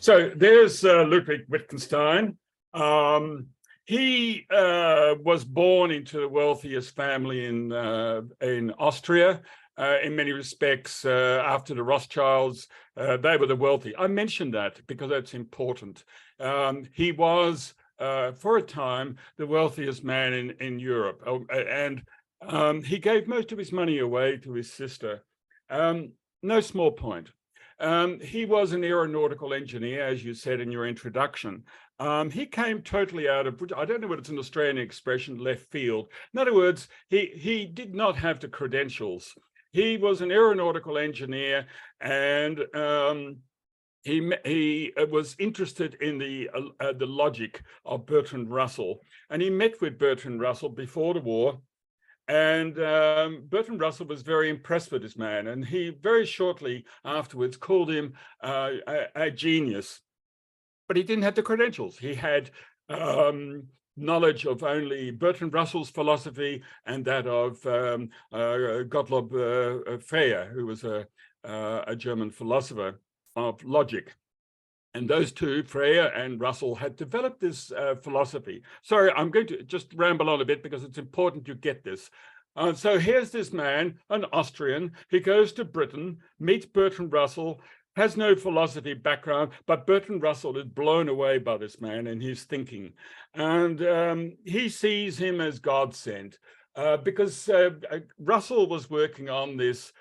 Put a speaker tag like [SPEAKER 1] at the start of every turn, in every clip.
[SPEAKER 1] So there's Ludwig Wittgenstein. He was born into the wealthiest family in Austria. In many respects, after the Rothschilds, they were the wealthy. I mentioned that because that's important. He was, for a time, the wealthiest man in Europe, and he gave most of his money away to his sister. No small point. He was an aeronautical engineer, as you said in your introduction. He came totally out of, I don't know what it's an Australian expression, left field. In other words, he did not have the credentials. He was an aeronautical engineer, and he was interested in the logic of Bertrand Russell. And he met with Bertrand Russell before the war. And Bertrand Russell was very impressed with this man, and he very shortly afterwards called him a genius. But he didn't have the credentials. He had knowledge of only Bertrand Russell's philosophy and that of Gottlob Frege, who was a German philosopher of logic. And those two, Frege and Russell, had developed this philosophy. Sorry, I'm going to just ramble on a bit because it's important you get this. So here's this man, an Austrian. He goes to Britain, meets Bertrand Russell, has no philosophy background, but Bertrand Russell is blown away by this man and his thinking. And he sees him as God sent because Russell was working on this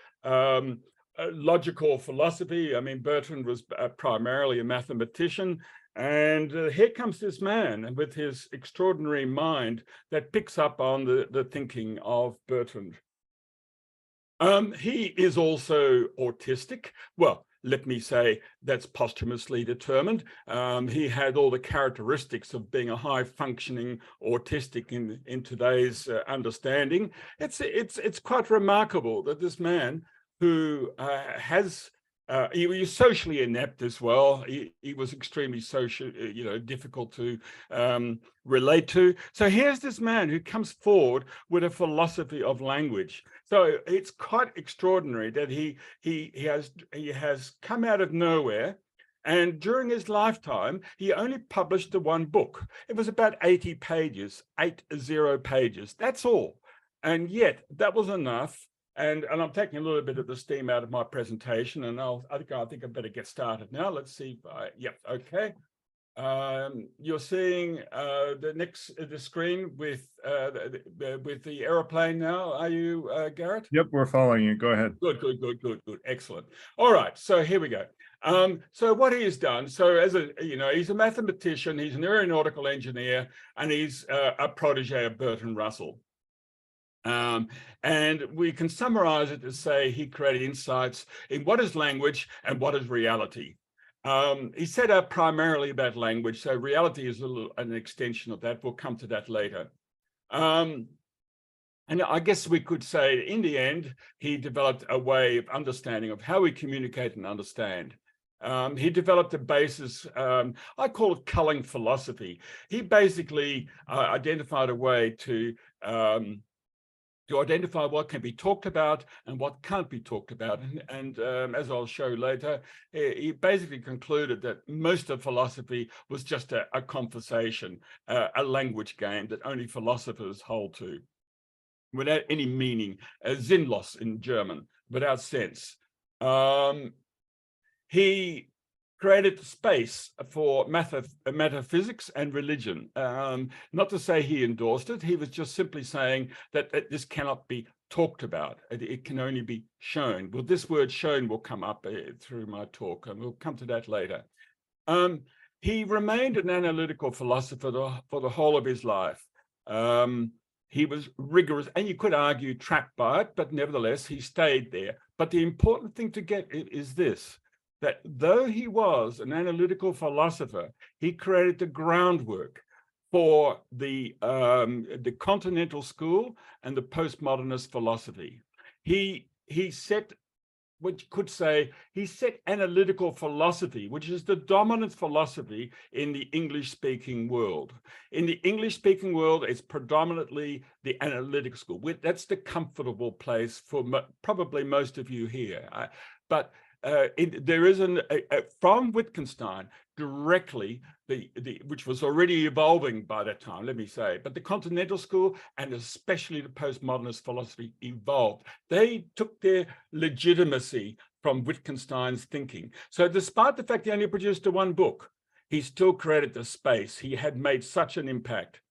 [SPEAKER 1] logical philosophy. I mean, Bertrand was primarily a mathematician, and here comes this man with his extraordinary mind that picks up on the thinking of Bertrand. He is also autistic. Well, let me say that's posthumously determined. He had all the characteristics of being a high-functioning autistic in today's understanding. It's quite remarkable that this man, who he was socially inept as well. He was extremely social, difficult to relate to. So here's this man who comes forward with a philosophy of language. So it's quite extraordinary that he has come out of nowhere. And during his lifetime, he only published the one book. It was about 80 pages, 80 pages. That's all. And yet that was enough. And I'm taking a little bit of the steam out of my presentation, and I think I better get started now. Let's see. Yep. Okay. You're seeing the screen with the aeroplane now. Are you, Garrett?
[SPEAKER 2] Yep, we're following you. Go ahead.
[SPEAKER 1] Good. Excellent. All right. So here we go. So what he has done. So he's a mathematician. He's an aeronautical engineer, and he's a protege of Bertrand Russell. And we can summarize it to say he created insights in what is language and what is reality. He set out primarily about language, so reality is an extension of that. We'll come to that later. And I guess we could say in the end, he developed a way of understanding of how we communicate and understand. He developed a basis, I call it culling philosophy. He basically identified a way to identify what can be talked about and what can't be talked about. And as I'll show later, he basically concluded that most of philosophy was just a conversation, a language game that only philosophers hold to, without any meaning, sinnlos in German, without sense. He created space for metaphysics and religion. Not to say he endorsed it, he was just simply saying that this cannot be talked about. It can only be shown. Well, this word shown will come up through my talk, and we'll come to that later. He remained an analytical philosopher for the whole of his life. He was rigorous, and you could argue trapped by it, but nevertheless, he stayed there. But the important thing to get is this, that though he was an analytical philosopher, he created the groundwork for the continental school and the postmodernist philosophy. He set, which could say, he set analytical philosophy, which is the dominant philosophy in the English-speaking world. In the English-speaking world, it's predominantly the analytic school. That's the comfortable place for probably most of you here. But there is from Wittgenstein directly, which was already evolving by that time, let me say, but the Continental School and especially the postmodernist philosophy evolved. They took their legitimacy from Wittgenstein's thinking. So despite the fact he only produced the one book, he still created the space. He had made such an impact.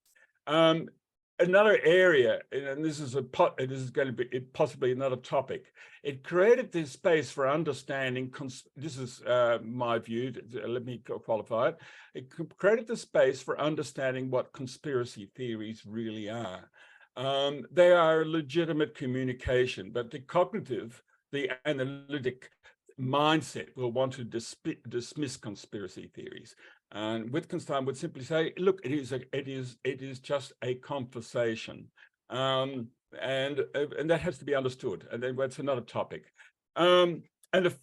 [SPEAKER 1] Another area, and this is going to be possibly another topic. It created this space for understanding. This is my view. Let me qualify it. It created the space for understanding what conspiracy theories really are. They are legitimate communication, but the cognitive, the analytic mindset will want to dismiss conspiracy theories. And Wittgenstein would simply say, look, it is just a conversation. And that has to be understood. And then that's another topic. And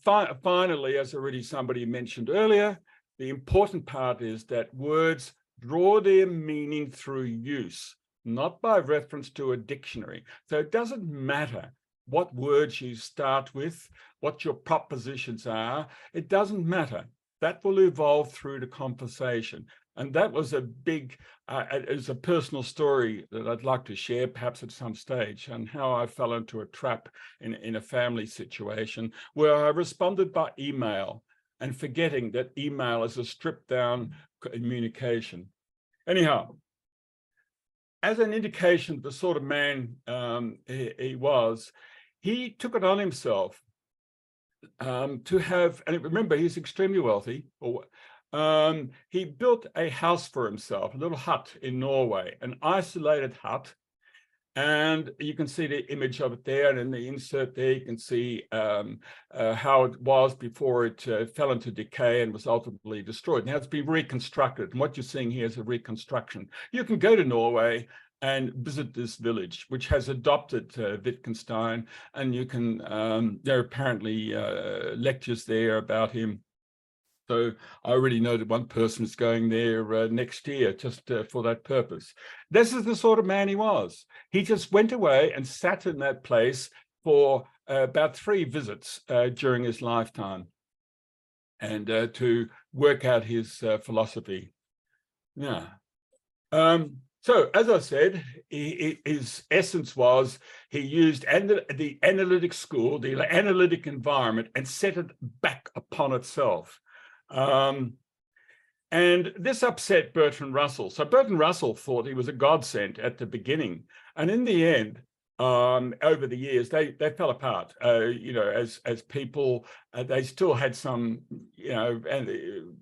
[SPEAKER 1] finally, as already somebody mentioned earlier, the important part is that words draw their meaning through use, not by reference to a dictionary. So it doesn't matter what words you start with, what your propositions are, it doesn't matter. That will evolve through the conversation. And that was a big, it's a personal story that I'd like to share perhaps at some stage, and how I fell into a trap in a family situation where I responded by email and forgetting that email is a stripped down communication. Anyhow, as an indication of the sort of man he was, he took it on himself to have, and remember, he's extremely wealthy. He built a house for himself, a little hut in Norway, an isolated hut. And you can see the image of it there, and in the insert there, you can see how it was before it fell into decay and was ultimately destroyed. Now it's been reconstructed, and what you're seeing here is a reconstruction. You can go to Norway and visit this village, which has adopted Wittgenstein, and you can, there are apparently lectures there about him. So I already know that one person is going there next year just for that purpose. This is the sort of man he was. He just went away and sat in that place for about 3 visits during his lifetime, and to work out his philosophy. Yeah. So, as I said, his essence was he used the analytic school, the analytic environment, and set it back upon itself. And this upset Bertrand Russell. So Bertrand Russell thought he was a godsend at the beginning. And in the end, over the years, they fell apart. You know, as people, they still had some, you know, and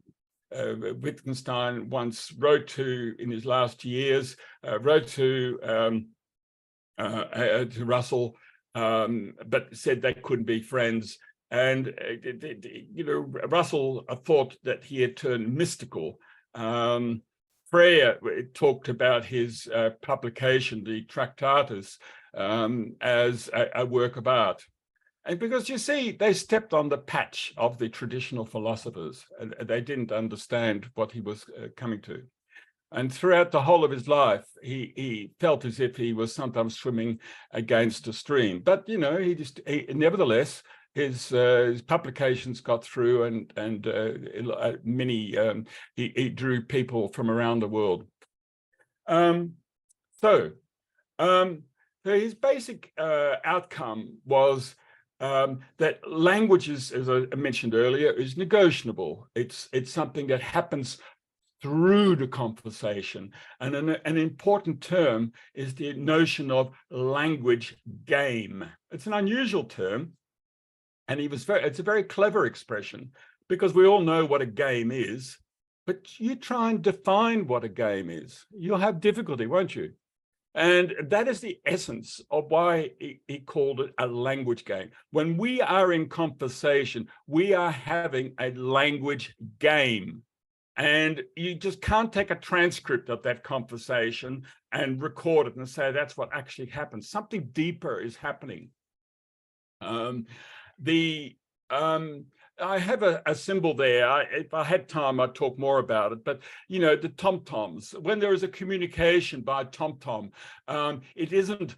[SPEAKER 1] Wittgenstein once wrote to, in his last years, wrote to Russell, but said they couldn't be friends. And, you know, Russell thought that he had turned mystical. Freire talked about his publication, the Tractatus, as a work of art. And because, you see, they stepped on the patch of the traditional philosophers. And they didn't understand what he was coming to. And throughout the whole of his life, he felt as if he was sometimes swimming against a stream. But, you know, nevertheless, his publications got through, and many, he drew people from around the world. So his basic outcome was that language is, as I mentioned earlier, is negotiable. It's something that happens through the conversation. And an important term is the notion of language game. It's an unusual term, and it's a very clever expression, because we all know what a game is, but you try and define what a game is, you'll have difficulty, won't you? And that is the essence of why he called it a language game. When we are in conversation, we are having a language game. And you just can't take a transcript of that conversation and record it and say that's what actually happened. Something deeper is happening. I have a symbol there. If I had time, I'd talk more about it. But, you know, the tom-toms, when there is a communication by tom-tom, it isn't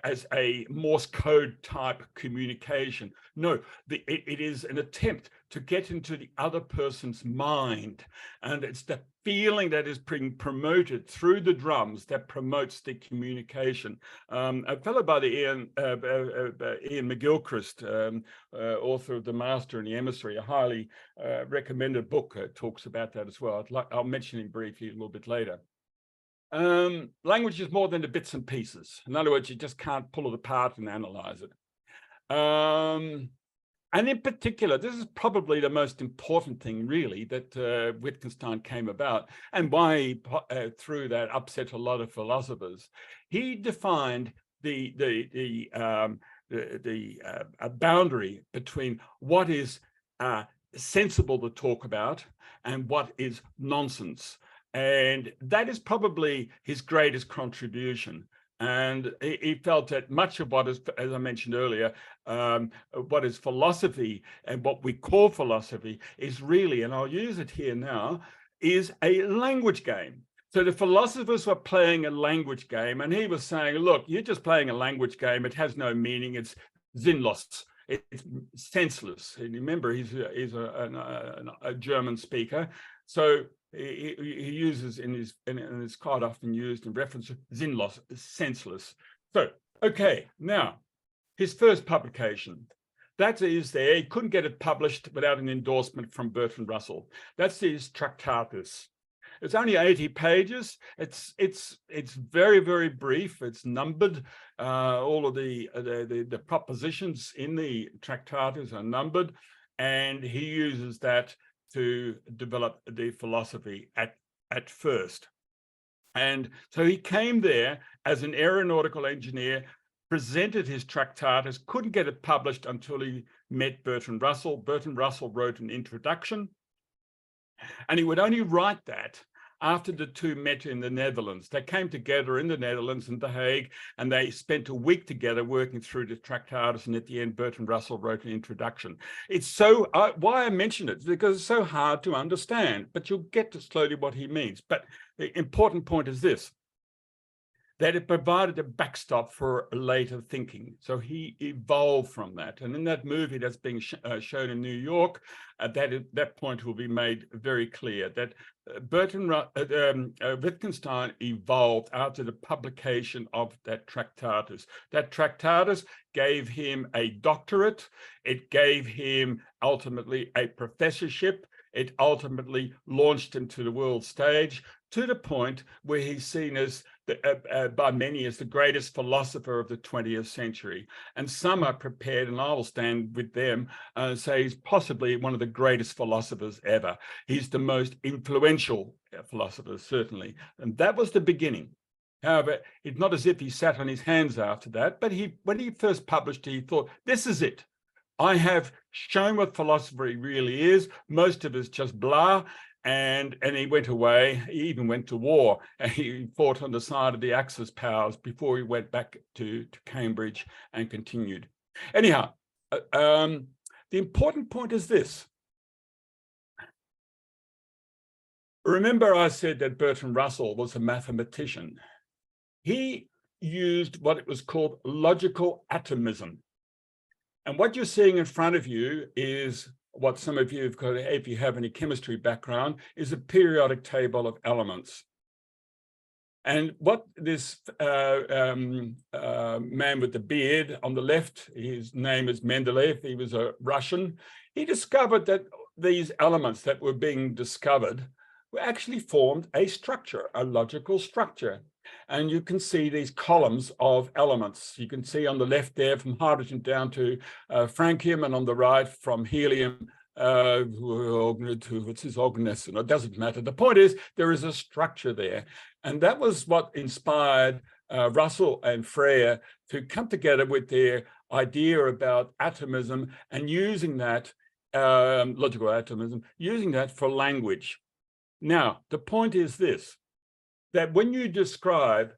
[SPEAKER 1] as a Morse code type communication. No, it is an attempt to get into the other person's mind. And it's the feeling that is being promoted through the drums that promotes the communication. A fellow by the Ian McGilchrist, author of The Master and the Emissary, a highly recommended book, talks about that as well. I'll mention him briefly a little bit later. Language is more than the bits and pieces. In other words, you just can't pull it apart and analyze it. And in particular, this is probably the most important thing, really, that Wittgenstein came about, and why he, through that, upset a lot of philosophers. He defined the boundary between what is sensible to talk about and what is nonsense, and that is probably his greatest contribution. And he felt that much of what is, as I mentioned earlier, what is philosophy and what we call philosophy is really, and I'll use it here now, is a language game. So the philosophers were playing a language game, and he was saying, look, you're just playing a language game. It has no meaning. It's sinnlos. It's senseless. And remember, he's a German speaker. So he uses and it's quite often used in reference to sinnlos, senseless. So, okay, now his first publication, that is there. He couldn't get it published without an endorsement from Bertrand Russell. That's his Tractatus. It's only 80 pages. It's very, very brief. It's numbered. All of the propositions in the Tractatus are numbered, and he uses that to develop the philosophy at first. And so he came there as an aeronautical engineer, presented his Tractatus, couldn't get it published until he met Bertrand Russell. Bertrand Russell wrote an introduction, and he would only write that after the two met in the Netherlands. They came together in the Netherlands in The Hague, and they spent a week together working through the Tractatus, and at the end, Bertrand Russell wrote an introduction. It's so, why I mention it, because it's so hard to understand, but you'll get to slowly what he means. But the important point is this, that it provided a backstop for later thinking. So he evolved from that. And in that movie that's being shown in New York, that point will be made very clear, that Wittgenstein evolved after the publication of that Tractatus. That Tractatus gave him a doctorate. It gave him ultimately a professorship. It ultimately launched him to the world stage, to the point where he's seen as by many as the greatest philosopher of the 20th century. And some are prepared, and I will stand with them, say he's possibly one of the greatest philosophers ever. He's the most influential philosopher, certainly. And that was the beginning. However, it's not as if he sat on his hands after that, but when he first published it, he thought, this is it. I have shown what philosophy really is. Most of it's just blah. And he went away. He even went to war, and he fought on the side of the Axis powers before he went back to Cambridge and continued. Anyhow, the important point is this. Remember, I said that Bertrand Russell was a mathematician. He used what it was called logical atomism. And what you're seeing in front of you is what some of you have got, if you have any chemistry background, is a periodic table of elements. And what this man with the beard on the left, his name is Mendeleev, he was a Russian, he discovered that these elements that were being discovered were actually formed a structure, a logical structure. And you can see these columns of elements. You can see on the left there from hydrogen down to francium, and on the right from helium to it doesn't matter. The point is there is a structure there. And that was what inspired Russell and Freire to come together with their idea about atomism and using that, logical atomism, using that for language. Now, the point is this, that when you describe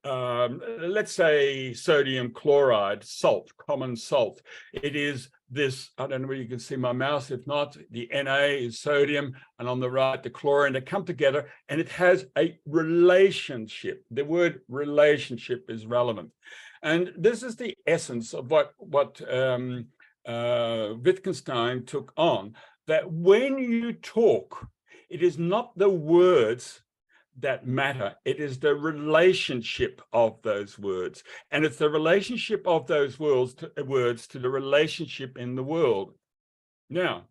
[SPEAKER 1] let's say sodium chloride, salt, common salt. It is this, I don't know whether you can see my mouse. If not, the Na is sodium, and on the right, the chlorine. They come together, and it has a relationship. The word relationship is relevant. And this is the essence of what Wittgenstein took on, that when you talk, it is not the words that matter. It is the relationship of those words. And it's the relationship of those words to the relationship in the world. Now,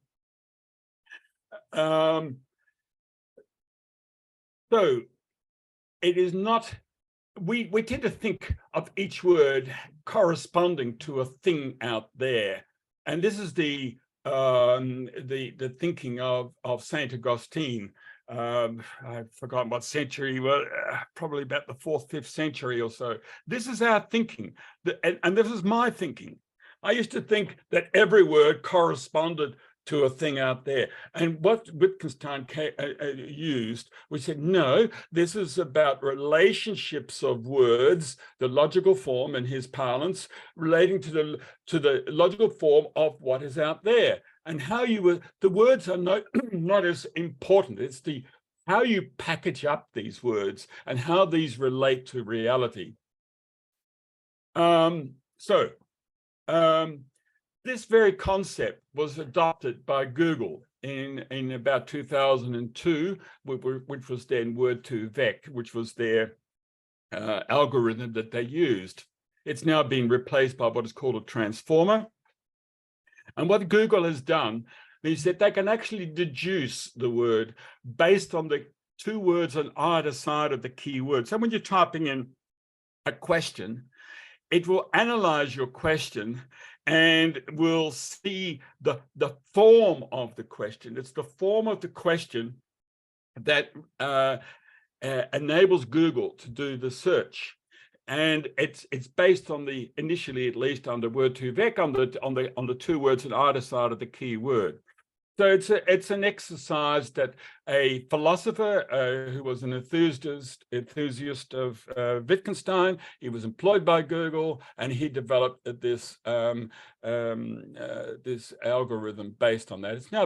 [SPEAKER 1] so it is not, we tend to think of each word corresponding to a thing out there. And this is the thinking of Saint Augustine. I've forgotten what century, well, probably about the 4th, 5th century or so. This is our thinking, and this is my thinking. I used to think that every word corresponded to a thing out there. And what Wittgenstein used, we said, no, this is about relationships of words, the logical form in his parlance, relating to the logical form of what is out there. And how the words are not as important. It's how you package up these words and how these relate to reality. This very concept was adopted by Google in about 2002, which was then Word2Vec, which was their algorithm that they used. It's now been replaced by what is called a transformer. And what Google has done is that they can actually deduce the word based on the 2 words on either side of the keyword. So when you're typing in a question, it will analyze your question and will see the form of the question. It's the form of the question that enables Google to do the search. And it's based on initially, at least under Word2Vec, on the 2 words on either side of the key word. So it's an exercise that a philosopher who was an enthusiast of Wittgenstein, he was employed by Google, and he developed this this algorithm based on that. It's now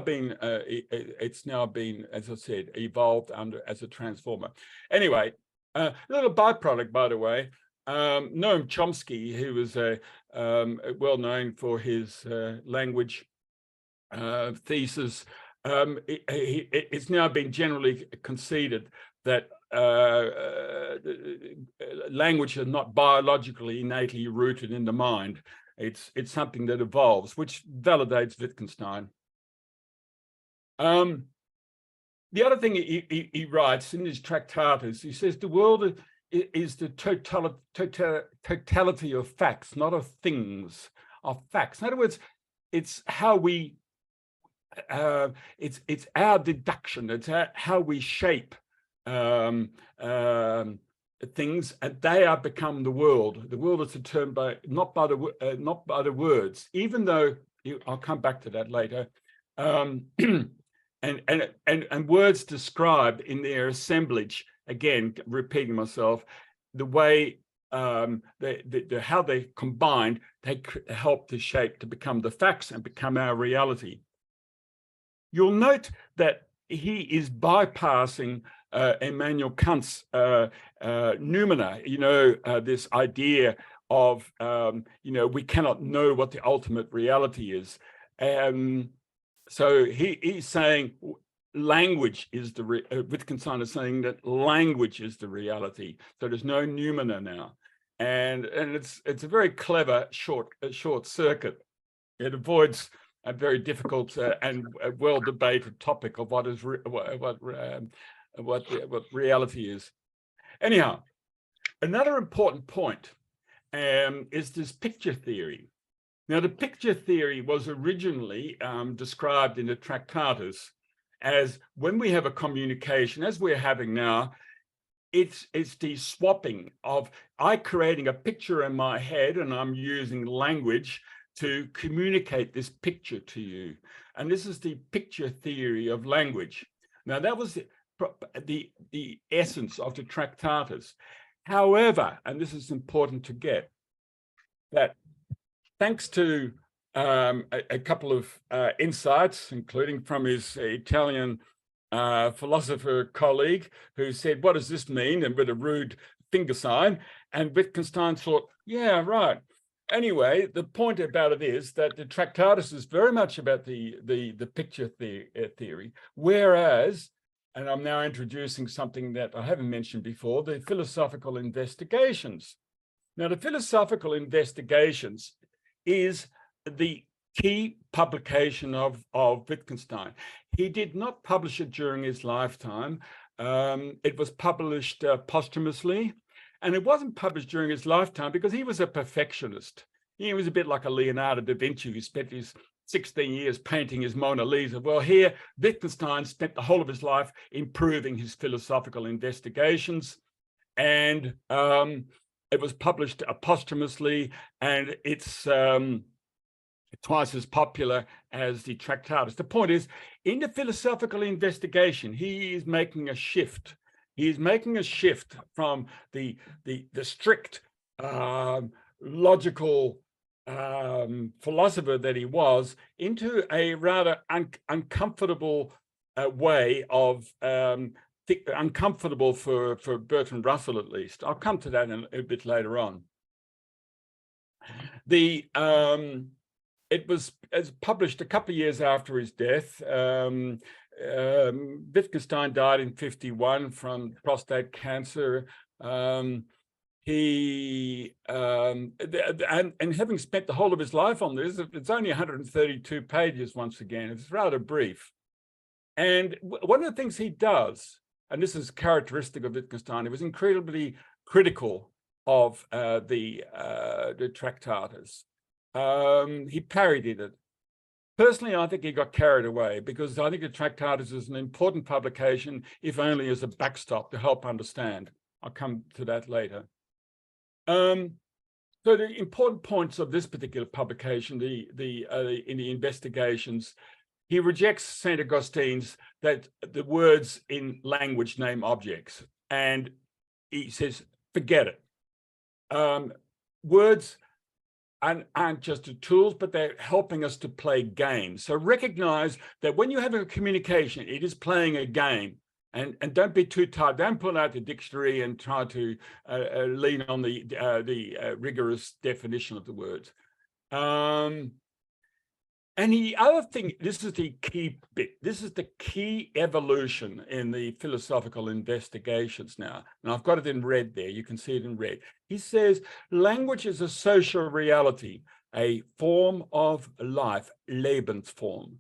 [SPEAKER 1] been, as I said, evolved as a transformer. Anyway, a little byproduct, by the way. Noam Chomsky, who was well known for his language thesis, it's now been generally conceded that language is not biologically innately rooted in the mind. It's something that evolves, which validates Wittgenstein. The other thing he writes in his Tractatus, he says the world is the totality of facts, not of things, of facts. In other words, it's how we, it's our deduction, it's how we shape things, and they are become the world. The world is determined by not by the words, even though I'll come back to that later. And words describe in their assemblage, again, repeating myself, the way how they combined, they help to shape, to become the facts and become our reality. You'll note that he is bypassing Immanuel Kant's noumena, this idea of, we cannot know what the ultimate reality is. So he's saying language is Wittgenstein is saying that language is the reality. So there's no noumena now. And it's a very clever short circuit. It avoids a very difficult and well debated topic of what reality is. Anyhow, another important point is this picture theory. Now, the picture theory was originally described in the Tractatus as when we have a communication, as we're having now, it's the swapping of I creating a picture in my head, and I'm using language to communicate this picture to you. And this is the picture theory of language. Now, that was the essence of the Tractatus. However, and this is important to get, that thanks to a couple of insights, including from his Italian philosopher colleague, who said, what does this mean? And with a rude finger sign. And Wittgenstein thought, yeah, right. Anyway, the point about it is that the Tractatus is very much about the picture theory, whereas, and I'm now introducing something that I haven't mentioned before, the philosophical investigations. Now, the philosophical investigations is the key publication of Wittgenstein. He did not publish it during his lifetime. It was published posthumously, and it wasn't published during his lifetime because he was a perfectionist. He was a bit like a Leonardo da Vinci who spent his 16 years painting his Mona Lisa. Well, here, Wittgenstein spent the whole of his life improving his philosophical investigations, and it was published posthumously, and it's twice as popular as the Tractatus. The point is, in the philosophical investigation, he is making a shift. He is making a shift from the strict logical philosopher that he was into a rather uncomfortable way of uncomfortable for Bertrand Russell, at least. I'll come to that a bit later on. It was published a couple of years after his death. Wittgenstein died in 1951 from prostate cancer. And having spent the whole of his life on this, it's only 132 pages once again. It's rather brief. And one of the things he does, and this is characteristic of Wittgenstein, he was incredibly critical of the Tractatus. He parodied it. Personally, I think he got carried away because I think the Tractatus is an important publication, if only as a backstop to help understand. I'll come to that later. So the important points of this particular publication, in the investigations, he rejects St. Augustine's that the words in language name objects, and he says, forget it. Words aren't just tools, but they're helping us to play games. So recognize that when you have a communication, it is playing a game. And don't be too tight. Don't pull out the dictionary and try to lean on the rigorous definition of the words. And the other thing, this is the key bit. This is the key evolution in the philosophical investigations now. And I've got it in red there. You can see it in red. He says, language is a social reality, a form of life, Lebensform.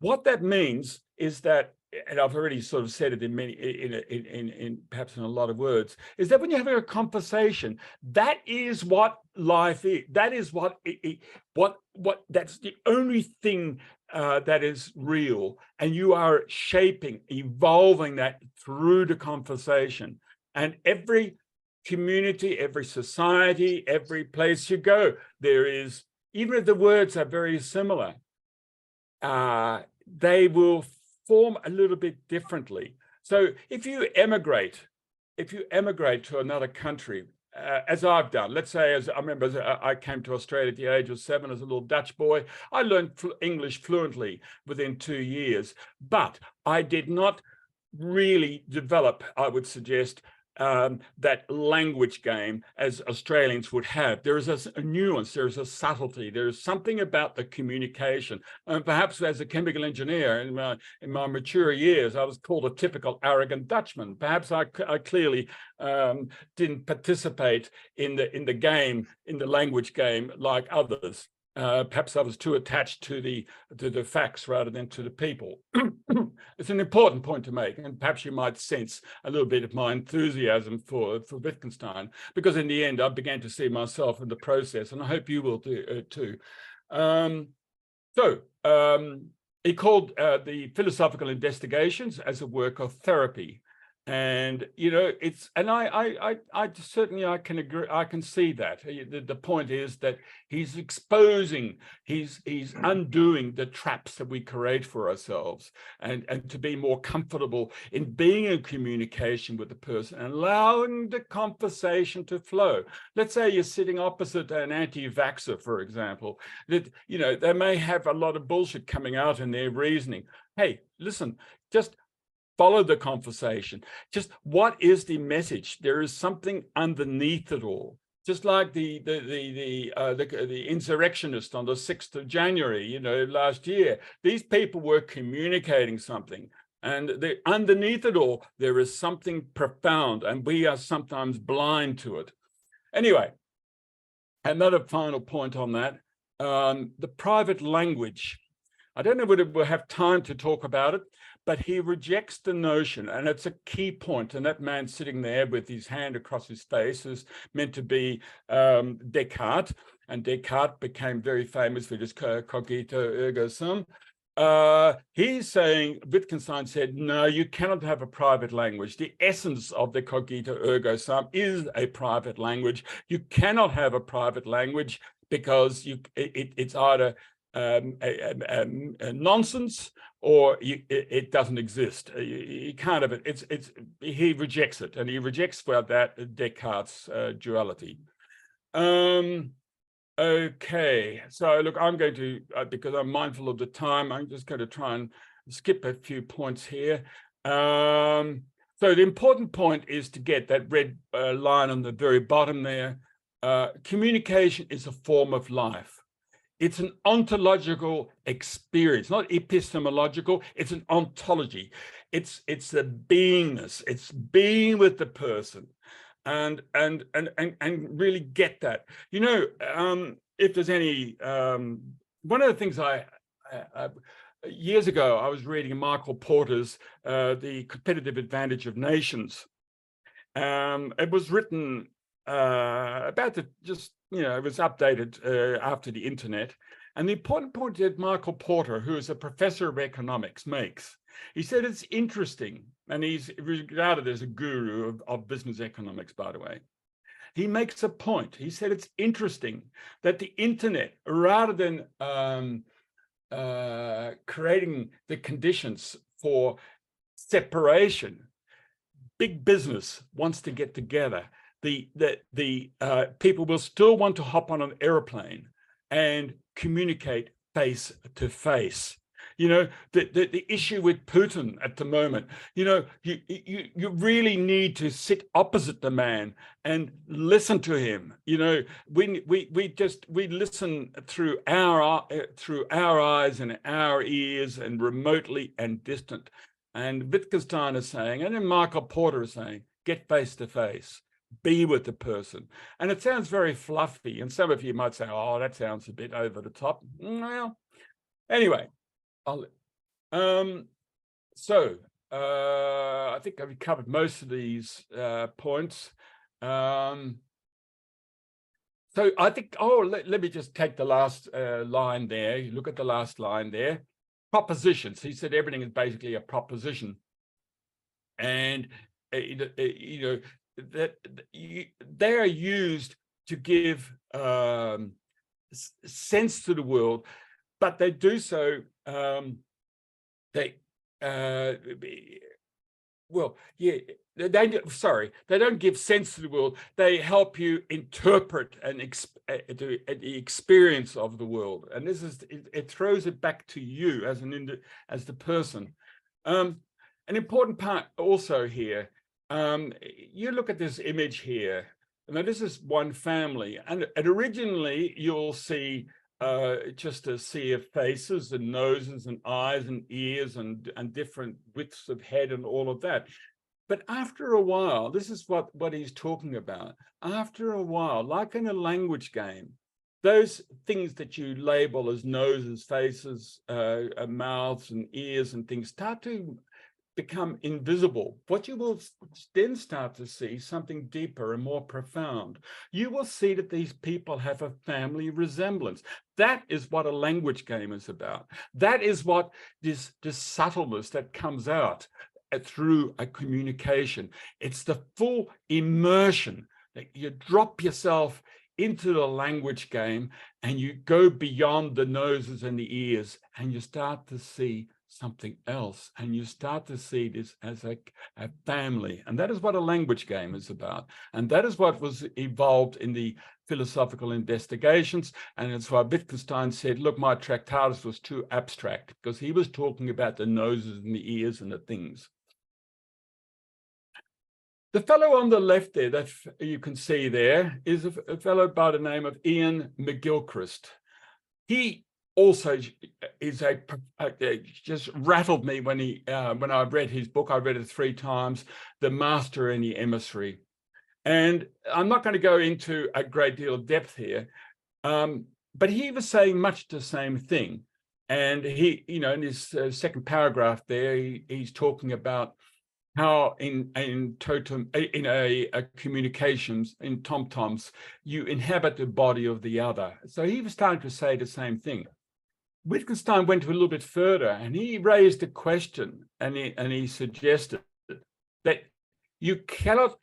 [SPEAKER 1] What that means is that, and I've already sort of said it in many, in perhaps in a lot of words, is that when you're having a conversation, that is what life is. That is what that's the only thing that is real, and you are shaping, evolving that through the conversation. And every community, every society, every place you go, there is, even if the words are very similar, they will form a little bit differently. So if you emigrate to another country, as I've done, let's say, as I remember, I came to Australia at the age of 7 as a little Dutch boy. I learned English fluently within 2 years, but I did not really develop, I would suggest, that language game as Australians would have. There is a nuance, there is a subtlety, there is something about the communication. And perhaps as a chemical engineer in my mature years, I was called a typical arrogant Dutchman. Perhaps I clearly didn't participate in the game, in the language game like others. Perhaps I was too attached to the facts rather than to the people. It's an important point to make, and perhaps you might sense a little bit of my enthusiasm for Wittgenstein, because in the end I began to see myself in the process, and I hope you will do too. He called the philosophical investigations as a work of therapy, And I certainly I can agree, I can see that. The point is that he's exposing, he's undoing the traps that we create for ourselves, and to be more comfortable in being in communication with the person and allowing the conversation to flow. Let's say you're sitting opposite an anti-vaxxer, for example, that they may have a lot of bullshit coming out in their reasoning. Hey, listen, just follow the conversation. Just what is the message? There is something underneath it all. Just like the insurrectionists on the 6th of January, last year. These people were communicating something. And underneath it all, there is something profound, and we are sometimes blind to it. Anyway, another final point on that, the private language. I don't know whether we'll have time to talk about it, but he rejects the notion, and it's a key point, and that man sitting there with his hand across his face is meant to be Descartes, and Descartes became very famous for his cogito ergo sum. He's saying, Wittgenstein said, no, you cannot have a private language. The essence of the cogito ergo sum is a private language. You cannot have a private language because it's either a nonsense, or it doesn't exist. You can't have it. He rejects it, and he rejects for that Descartes' duality. Okay, so look, I'm going to, because I'm mindful of the time, I'm just going to try and skip a few points here. So the important point is to get that red line on the very bottom there. Communication is a form of life. It's an ontological experience, not epistemological. It's an ontology. It's a beingness. It's being with the person, and really get that. If there's any, one of the things years ago I was reading Michael Porter's The Competitive Advantage of Nations. It was written about it was updated after the internet. And the important point that Michael Porter, who is a professor of economics, makes, he said it's interesting, and he's regarded as a guru of business economics, by the way. He makes a point. He said it's interesting that the internet, rather than creating the conditions for separation, big business wants to get together. The people will still want to hop on an airplane and communicate face to face. The issue with Putin at the moment, you really need to sit opposite the man and listen to him. We listen through our eyes and our ears, and remotely and distant. And Wittgenstein is saying, and then Michael Porter is saying, get face to face. Be with the person. And it sounds very fluffy, and some of you might say, oh, that sounds a bit over the top. Well, anyway, I think I've covered most of these points. So I think, let me just take the last line there. You look at the last line there. Propositions. He said everything is basically a proposition. And, that they are used to give sense to the world, but they do so. They don't give sense to the world. They help you interpret and the experience of the world, and it throws it back to you as the person. An important part also here. You look at this image here. Now, this is one family, and originally you'll see just a sea of faces and noses and eyes and ears and different widths of head and all of that. But after a while, this is what he's talking about. After a while, like in a language game, those things that you label as noses, faces, mouths and ears and things start to become invisible. What you will then start to see something deeper and more profound. You will see that these people have a family resemblance. That is what a language game is about. That is what this subtleness that comes out. through a communication. It's the full immersion that you drop yourself into the language game and you go beyond the noses and the ears and you start to see something else, and you start to see this as a family. And that is what a language game is about. And that is what was evolved in the philosophical investigations. And that's why Wittgenstein said, look, my Tractatus was too abstract, because he was talking about the noses and the ears and the things. The fellow on the left there that you can see there is a fellow by the name of Ian McGilchrist. He also is just rattled me when I read his book. I read it 3 times, The Master and the Emissary. And I'm not going to go into a great deal of depth here, but he was saying much the same thing. And he, in his second paragraph there, he's talking about how in communications, in tom-toms, you inhabit the body of the other. So he was starting to say the same thing. Wittgenstein went a little bit further, and he raised a question, and he suggested that you cannot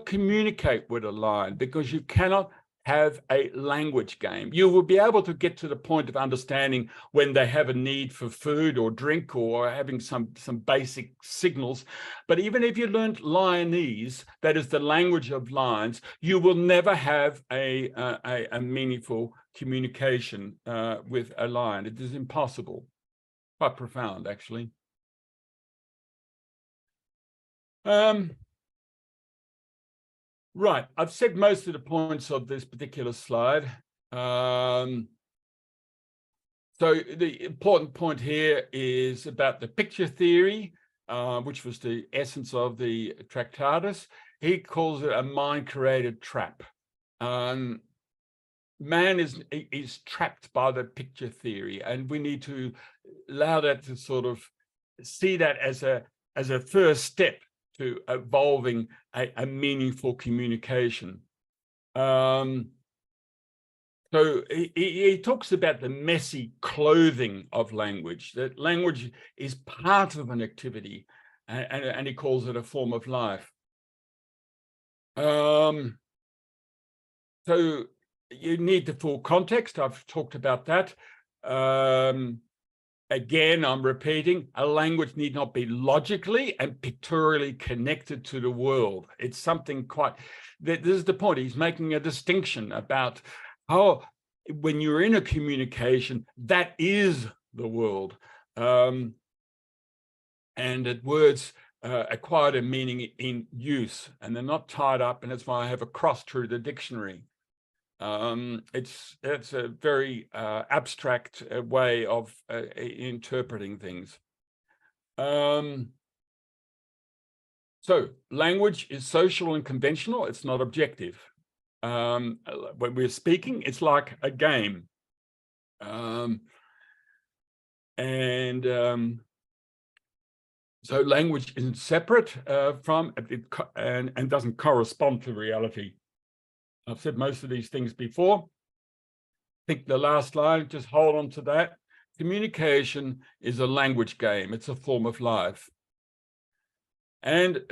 [SPEAKER 1] communicate with a lion because you cannot have a language game. You will be able to get to the point of understanding when they have a need for food or drink or having some basic signals. But even if you learned Lionese, that is the language of lions, you will never have a meaningful communication with a lion. It is impossible. Quite profound, actually. Right, I've said most of the points of this particular slide. So the important point here is about the picture theory, which was the essence of the Tractatus. He calls it a mind-created trap. Man is trapped by the picture theory, and we need to allow that to sort of see that as a first step to evolving a meaningful communication. So he talks about the messy clothing of language, that language is part of an activity, and he calls it a form of life. So you need the full context. I've talked about that. Again, I'm repeating, a language need not be logically and pictorially connected to the world. It's something quite, this is the point. He's making a distinction about how, when you're in a communication, that is the world. And that words acquire a meaning in use, and they're not tied up, and that's why I have a cross through the dictionary. It's a very abstract way of interpreting things. So language is social and conventional. It's not objective. When we're speaking, it's like a game. So language isn't separate from and doesn't correspond to reality. I've said most of these things before. I think the last line, just hold on to that. Communication is a language game. It's a form of life. And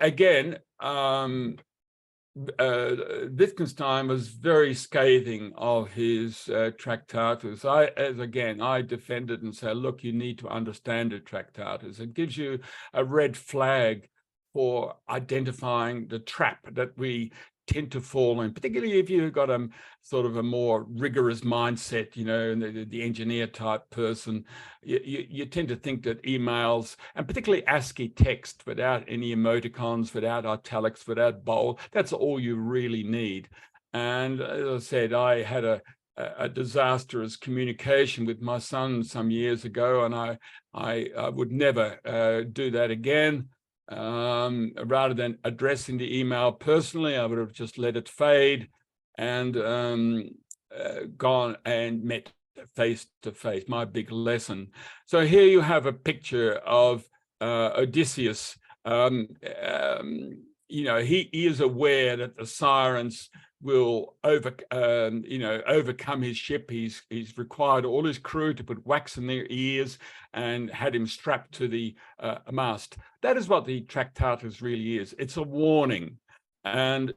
[SPEAKER 1] again, Wittgenstein was very scathing of his Tractatus. I defended and said, look, you need to understand the Tractatus. It gives you a red flag for identifying the trap that we tend to fall in, particularly if you've got a sort of a more rigorous mindset, the engineer type person. You tend to think that emails, and particularly ASCII text without any emoticons, without italics, without bold, that's all you really need. And as I said, I had a disastrous communication with my son some years ago, and I would never do that again. Rather than addressing the email personally, I would have just let it fade and gone and met face to face. My big lesson. So here you have a picture of Odysseus. He is aware that the sirens will overcome his ship. He's required all his crew to put wax in their ears and had him strapped to the mast. That is what the Tractatus really is. It's a warning. And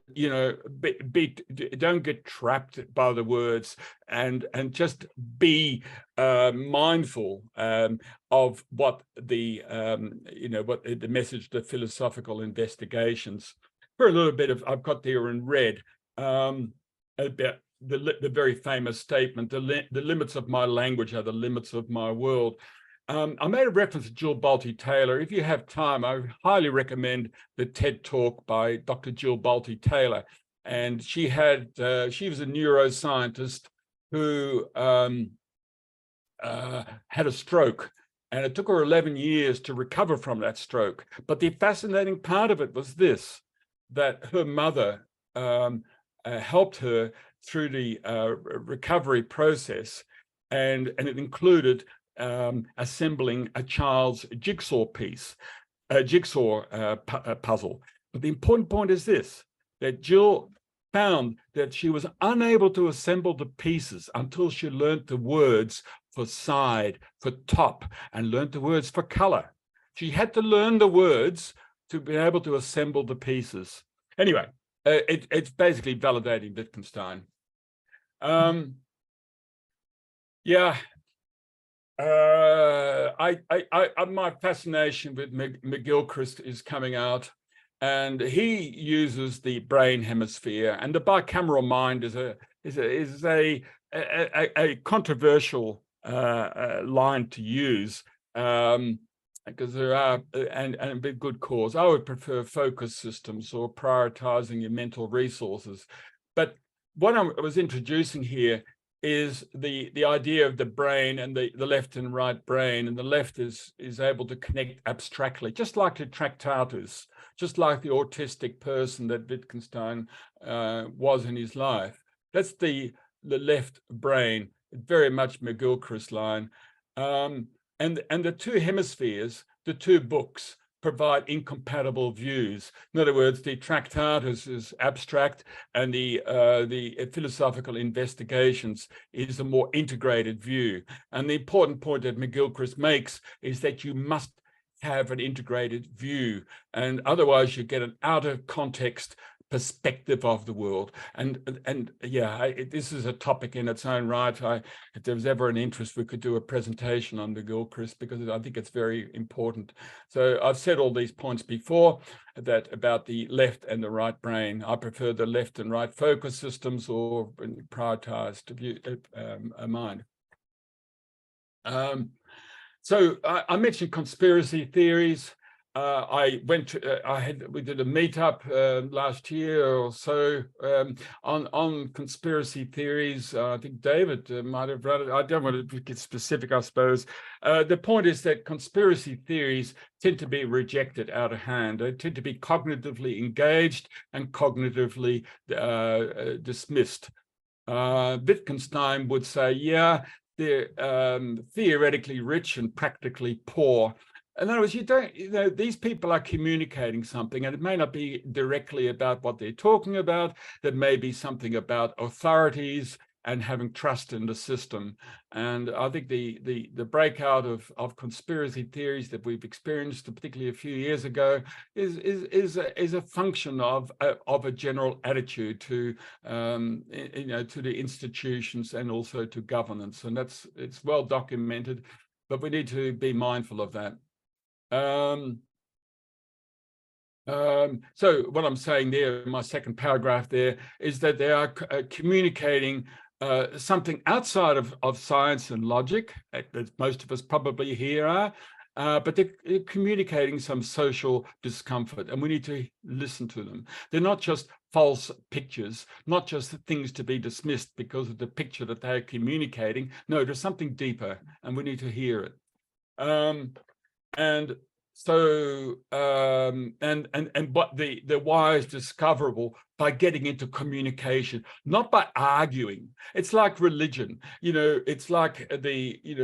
[SPEAKER 1] don't get trapped by the words, and just be mindful of what the what the message, the philosophical investigations. For a little bit of, I've got there in red about the very famous statement: the limits of my language are the limits of my world. I made a reference to Jill Bolte Taylor. If you have time, I highly recommend the TED Talk by Dr. Jill Bolte Taylor. And she was a neuroscientist who had a stroke, and it took her 11 years to recover from that stroke. But the fascinating part of it was this, that her mother helped her through the recovery process, and it included assembling a child's jigsaw puzzle. But the important point is this, that Jill found that she was unable to assemble the pieces until she learned the words for side, for top, and learned the words for color. She had to learn the words to be able to assemble the pieces. Anyway, it's basically validating Wittgenstein. My fascination with McGilchrist is coming out, and he uses the brain hemisphere, and the bicameral mind is a controversial line to use, because there are, and with good cause. I would prefer focus systems or prioritizing your mental resources. But what I was introducing here is the idea of the brain and the left and right brain, and the left is able to connect abstractly, just like the Tractatus, just like the autistic person that Wittgenstein was in his life. That's the left brain, very much McGilchrist line. And the two hemispheres, the two books, provide incompatible views. In other words, the Tractatus is abstract, and the philosophical investigations is a more integrated view. And the important point that McGilchrist makes is that you must have an integrated view, and otherwise you get an out of context perspective of the world. And yeah, this is a topic in its own right. If there was ever an interest, we could do a presentation on McGilchrist, because I think it's very important. So I've said all these points before, that about the left and the right brain. I prefer the left and right focus systems, or prioritized view, mind. So I mentioned conspiracy theories. We did a meetup last year or so on conspiracy theories. I think David might have run it. I don't want to get specific, I suppose. The point is that conspiracy theories tend to be rejected out of hand. They tend to be cognitively engaged and cognitively dismissed. Wittgenstein would say, yeah, they're theoretically rich and practically poor. In other words, these people are communicating something, and it may not be directly about what they're talking about. There may be something about authorities and having trust in the system. And I think the breakout of conspiracy theories that we've experienced, particularly a few years ago, is a function of a general attitude to to the institutions and also to governance. And it's well documented, but we need to be mindful of that. So what I'm saying there, in my second paragraph there, is that they are communicating something outside of science and logic, as most of us probably here are, but they're communicating some social discomfort, and we need to listen to them. They're not just false pictures, not just things to be dismissed because of the picture that they're communicating. No, there's something deeper, and we need to hear it. And so, but the why is discoverable by getting into communication, not by arguing. It's like religion, it's like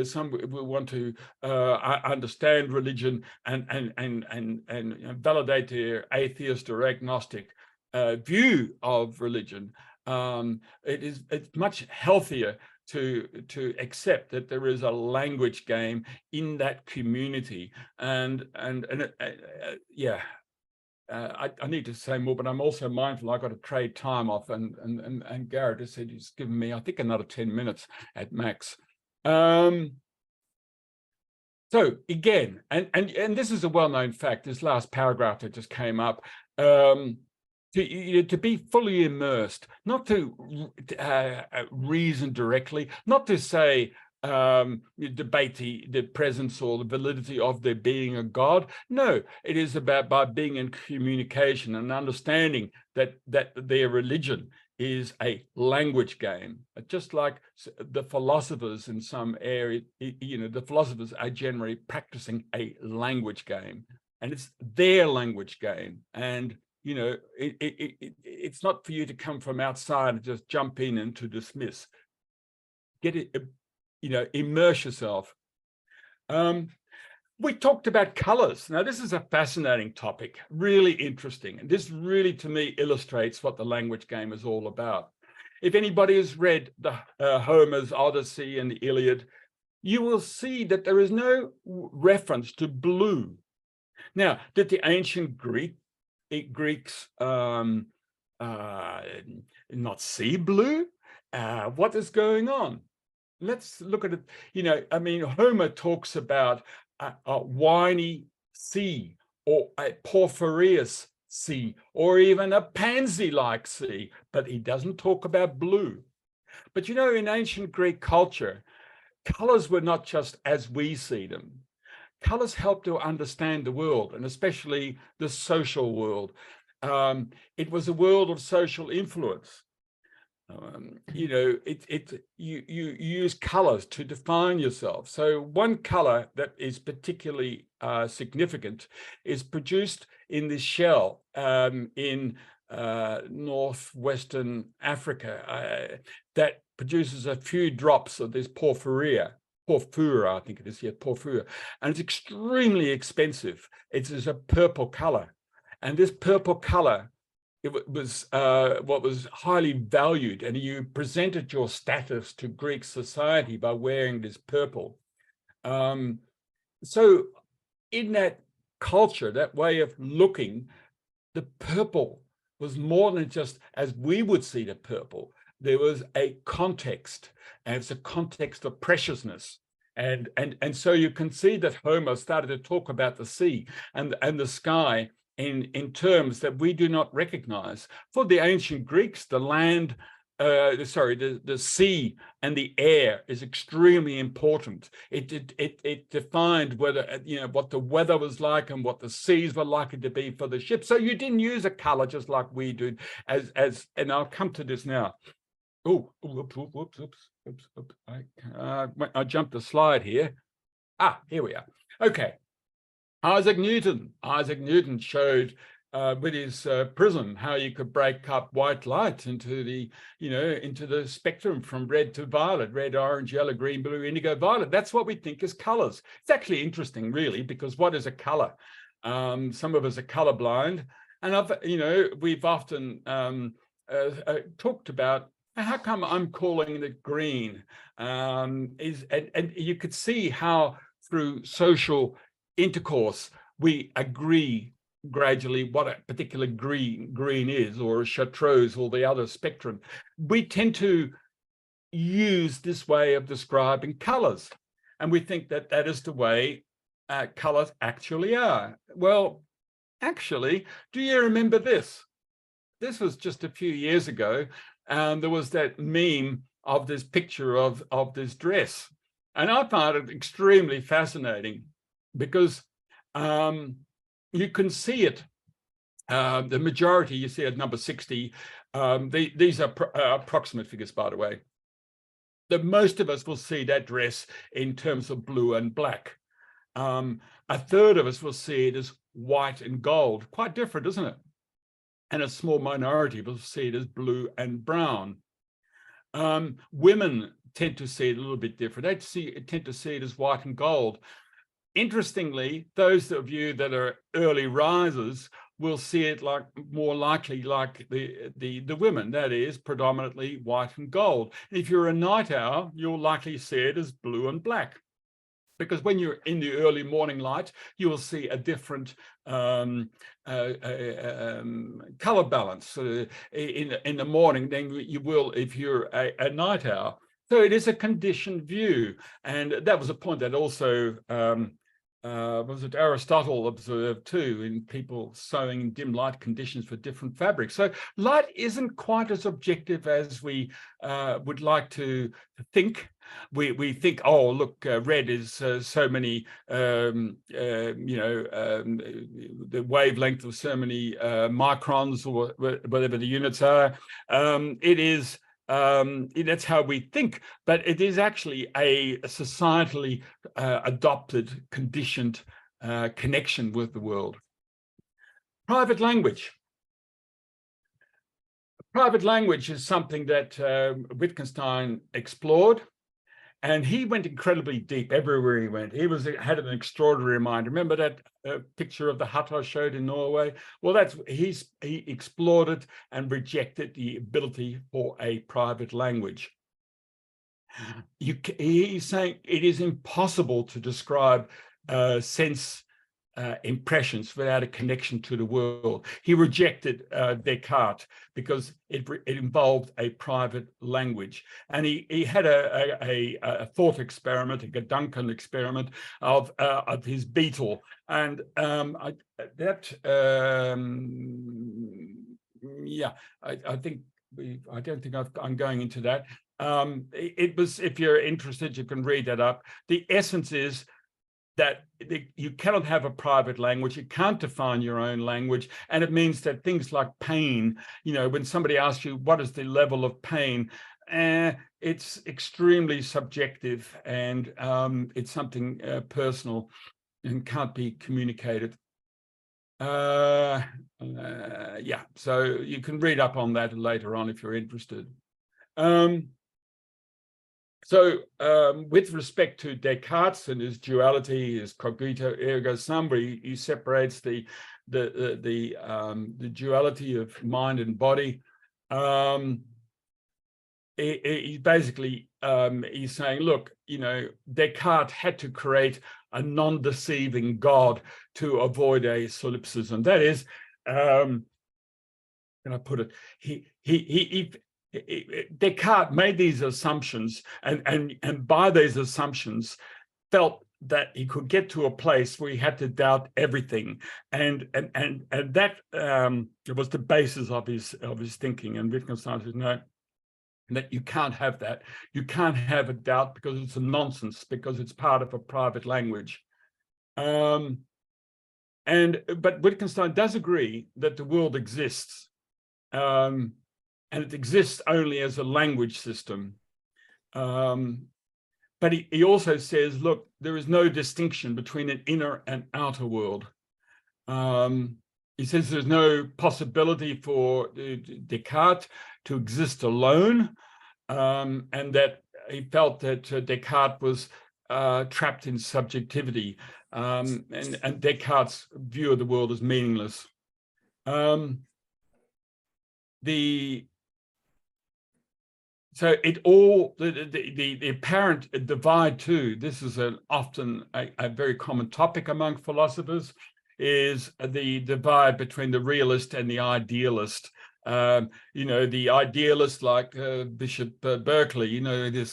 [SPEAKER 1] some will want to understand religion and validate their atheist or agnostic. view of religion, it's much healthier to accept that there is a language game in that community, and yeah. I need to say more, but I'm also mindful I've got to trade time off, and Garrett has said he's given me, I think, another 10 minutes at max. So again, and this is a well-known fact, this last paragraph that just came up, to be fully immersed, not to reason directly, not to say debate the presence or the validity of there being a God. No, it is about by being in communication and understanding that their religion is a language game, just like the philosophers in some area. The philosophers are generally practicing a language game, and it's their language game. And it's not for you to come from outside and just jump in and to dismiss. Get it. Immerse yourself. We talked about colors. Now, this is a fascinating topic, really interesting. And this really, to me, illustrates what the language game is all about. If anybody has read the Homer's Odyssey and the Iliad, you will see that there is no reference to blue. Now, did the ancient Greeks not see blue? What is going on? Let's look at it. Homer talks about a winey sea, or a porphyrious sea, or even a pansy-like sea, but he doesn't talk about blue. But in ancient Greek culture, colors were not just as we see them. Colors help to understand the world, and especially the social world. It was a world of social influence. You use colors to define yourself. So one color that is particularly significant is produced in this shell in northwestern Africa that produces a few drops of this porphyra, I think it is, yeah, porphyra, and it's extremely expensive. It is a purple color, and this purple color, it was what was highly valued, and you presented your status to Greek society by wearing this purple. So in that culture, that way of looking, the purple was more than just as we would see the purple. There was a context, and it's a context of preciousness. And so you can see that Homer started to talk about the sea and the sky in terms that we do not recognize. For the ancient Greeks, the land, the sea and the air is extremely important. It defined whether, what the weather was like and what the seas were likely to be for the ship. So you didn't use a color just like we do, and I'll come to this now. Oh, oops. I jumped a slide here. Here we are. Okay. Isaac Newton showed with his prism how you could break up white light into the spectrum from red to violet, red, orange, yellow, green, blue, indigo, violet. That's what we think is colors. It's actually interesting, really, because what is a color? Some of us are colorblind, and we've often talked about how come I'm calling it green? And you could see how through social intercourse we agree gradually what a particular green is, or a chartreuse, or the other spectrum. We tend to use this way of describing colors, and we think that that is the way colors actually are. Well, actually, do you remember this? This was just a few years ago. There was that meme of this picture of this dress. And I found it extremely fascinating because you can see it. The majority you see at number 60. These are approximate figures, by the way. That most of us will see that dress in terms of blue and black. A third of us will see it as white and gold. Quite different, isn't it? And a small minority will see it as blue and brown. Women tend to see it a little bit different. They tend to see it as white and gold. Interestingly, those of you that are early risers will see it like more likely like the women, that is predominantly white and gold. If you're a night owl, you'll likely see it as blue and black. Because when you're in the early morning light, you will see a different color balance in the morning than you will if you're a night owl. So it is a conditioned view, and that was a point that also was it Aristotle observed too, in people sewing in dim light conditions for different fabrics. So light isn't quite as objective as we would like to think. We think, oh, look, red is so many, the wavelength of so many microns, or whatever the units are. It is. That's how we think, but it is actually a societally adopted, conditioned connection with the world. Private language. Private language is something that Wittgenstein explored, and he went incredibly deep everywhere he went. He had an extraordinary mind. Remember that picture of the hut I showed in Norway? Well, he explored it and rejected the ability for a private language. He's saying it is impossible to describe sense impressions without a connection to the world. He rejected Descartes because it involved a private language, and he had a thought experiment, a Duncan experiment of his beetle, and I don't think I'm going into that. It was, if you're interested, you can read that up. The essence is that you cannot have a private language, you can't define your own language, and it means that things like pain, when somebody asks you what is the level of pain, it's extremely subjective, and it's something personal and can't be communicated. So you can read up on that later on if you're interested. So with respect to Descartes and his duality, his cogito ergo sum, where he separates the duality of mind and body, he basically he's saying, look, Descartes had to create a non-deceiving God to avoid a solipsism. That is, can I put it? Descartes made these assumptions, and by these assumptions felt that he could get to a place where he had to doubt everything, and that was the basis of his thinking. And Wittgenstein says, no, that you can't have that. You can't have a doubt because it's a nonsense, because it's part of a private language. But Wittgenstein does agree that the world exists. And it exists only as a language system. But he also says, look, there is no distinction between an inner and outer world. He says there's no possibility for Descartes to exist alone, and that he felt that Descartes was trapped in subjectivity, and Descartes' view of the world is meaningless. So the apparent divide too, this is often a very common topic among philosophers, is the divide between the realist and the idealist. The idealist, like Bishop Berkeley, where he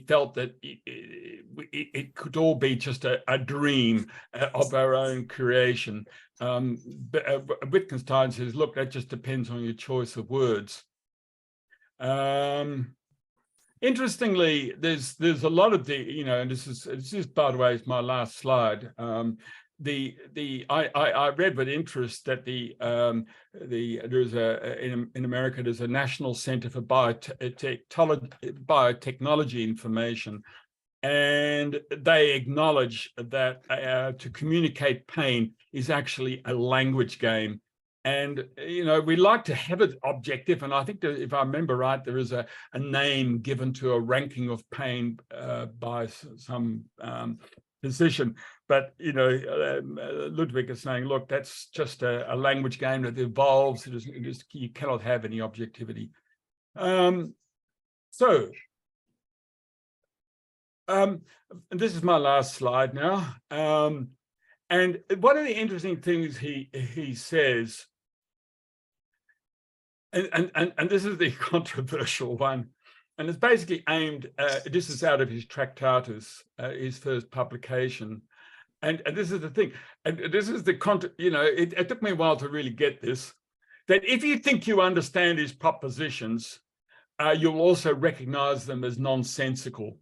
[SPEAKER 1] felt that it could all be just a dream of our own creation. Wittgenstein says, look, that just depends on your choice of words. Interestingly, there's a lot of and this is by the way is my last slide. I read with interest that there's in America there's a National Center for Biotechnology Information, and they acknowledge that to communicate pain is actually a language game. And, we like to have it objective. And I think that if I remember right, there is a name given to a ranking of pain by some position. But Ludwig is saying, look, that's just a language game that evolves. You cannot have any objectivity. And this is my last slide now. And one of the interesting things he says, and this is the controversial one, and it's basically aimed, this is out of his Tractatus, his first publication. And this is the thing, and this is the it took me a while to really get this, that if you think you understand his propositions, you'll also recognize them as nonsensical.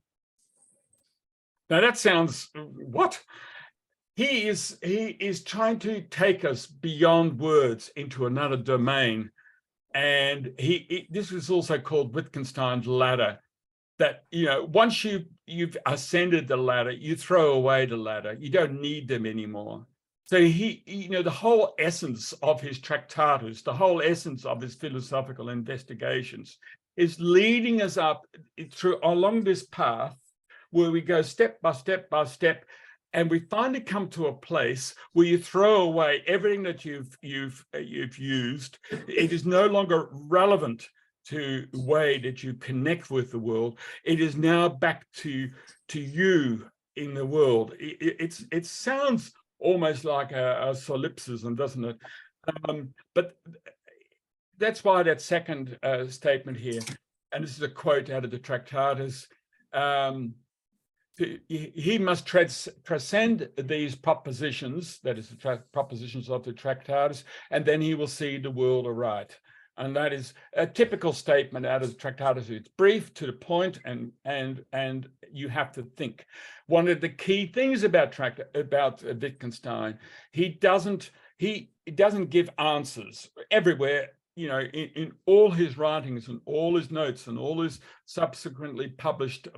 [SPEAKER 1] Now that sounds, what? He is trying to take us beyond words into another domain. And this is also called Wittgenstein's ladder, that, once you've ascended the ladder, you throw away the ladder. You don't need them anymore. So the whole essence of his Tractatus, the whole essence of his philosophical investigations is leading us up along this path where we go step by step by step, and we finally come to a place where you throw away everything that you've used. It is no longer relevant to the way that you connect with the world. It is now back to you in the world. It sounds almost like a solipsism, doesn't it? But that's why that second statement here, and this is a quote out of the Tractatus, he must transcend these propositions, that is the propositions of the Tractatus, and then he will see the world aright. And that is a typical statement out of the Tractatus. It's brief, to the point, and you have to think. One of the key things about Wittgenstein, he doesn't give answers everywhere. In all his writings and all his notes and all his subsequently published,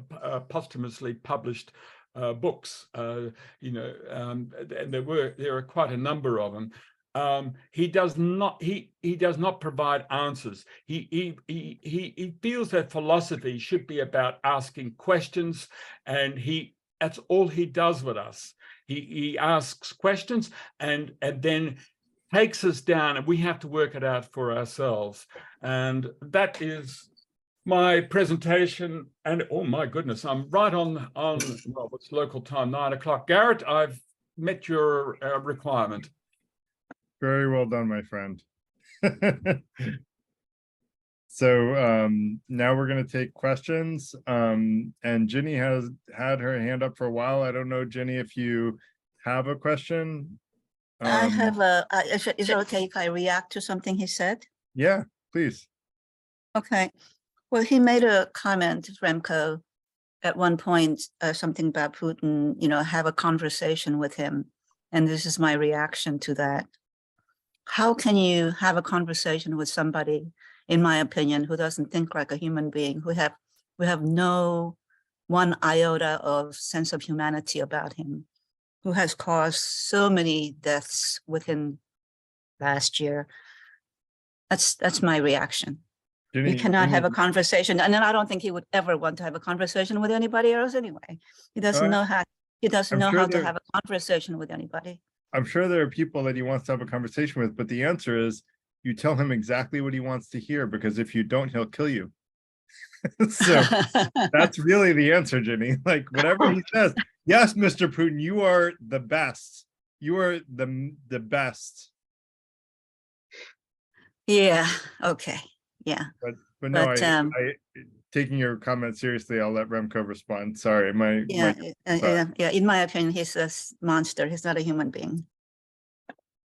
[SPEAKER 1] posthumously published books, and there are quite a number of them. He does not provide answers. He feels that philosophy should be about asking questions, and that's all he does with us. He asks questions and then takes us down, and we have to work it out for ourselves. And that is my presentation. And oh my goodness, I'm right on well, what's local time, 9 o'clock. Garrett, I've met your requirement.
[SPEAKER 2] Very well done, my friend. So now we're going to take questions. And Ginny has had her hand up for a while. I don't know, Ginny, if you have a question.
[SPEAKER 3] I have is it okay if I react to something he said?
[SPEAKER 2] Yeah, please.
[SPEAKER 3] Okay. Well, he made a comment, Remco, at one point, something about Putin, have a conversation with him. And this is my reaction to that. How can you have a conversation with somebody, in my opinion, who doesn't think like a human being, who have no one iota of sense of humanity about him, who has caused so many deaths within last year? That's my reaction. He cannot have a conversation, and then I don't think he would ever want to have a conversation with anybody else anyway. He doesn't know how. He doesn't know how to have a conversation with anybody.
[SPEAKER 2] I'm sure there are people that he wants to have a conversation with, but the answer is you tell him exactly what he wants to hear, because if you don't, he'll kill you. So that's really the answer, Ginny. Like, whatever he says, yes, Mr. Putin, you are the best. You are the best.
[SPEAKER 3] Yeah. Okay. Yeah.
[SPEAKER 2] But no, I taking your comment seriously, I'll let Remco respond. Sorry,
[SPEAKER 3] yeah. In my opinion, he's a monster. He's not a human being.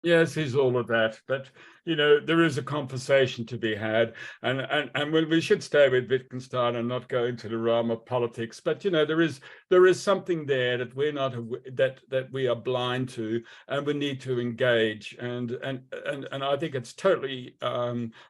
[SPEAKER 1] Yes, he's all of that. But there is a conversation to be had, and we should stay with Wittgenstein and not go into the realm of politics. But there is something there that we're not that we are blind to, and we need to engage. And I think it's totally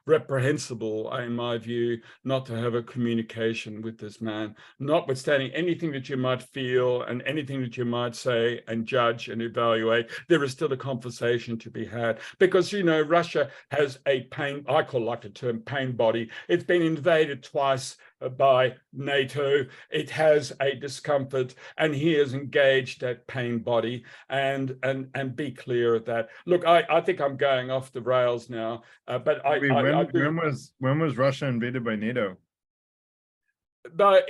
[SPEAKER 1] reprehensible, in my view, not to have a communication with this man, notwithstanding anything that you might feel and anything that you might say and judge and evaluate. There is still a conversation to be had, because Russia has a pain, I like the term pain body. It's been invaded twice by NATO. It has a discomfort, and he is engaged that pain body, and be clear of that. Look, I think I'm going off the rails now, but
[SPEAKER 2] when was Russia invaded by NATO?
[SPEAKER 1] By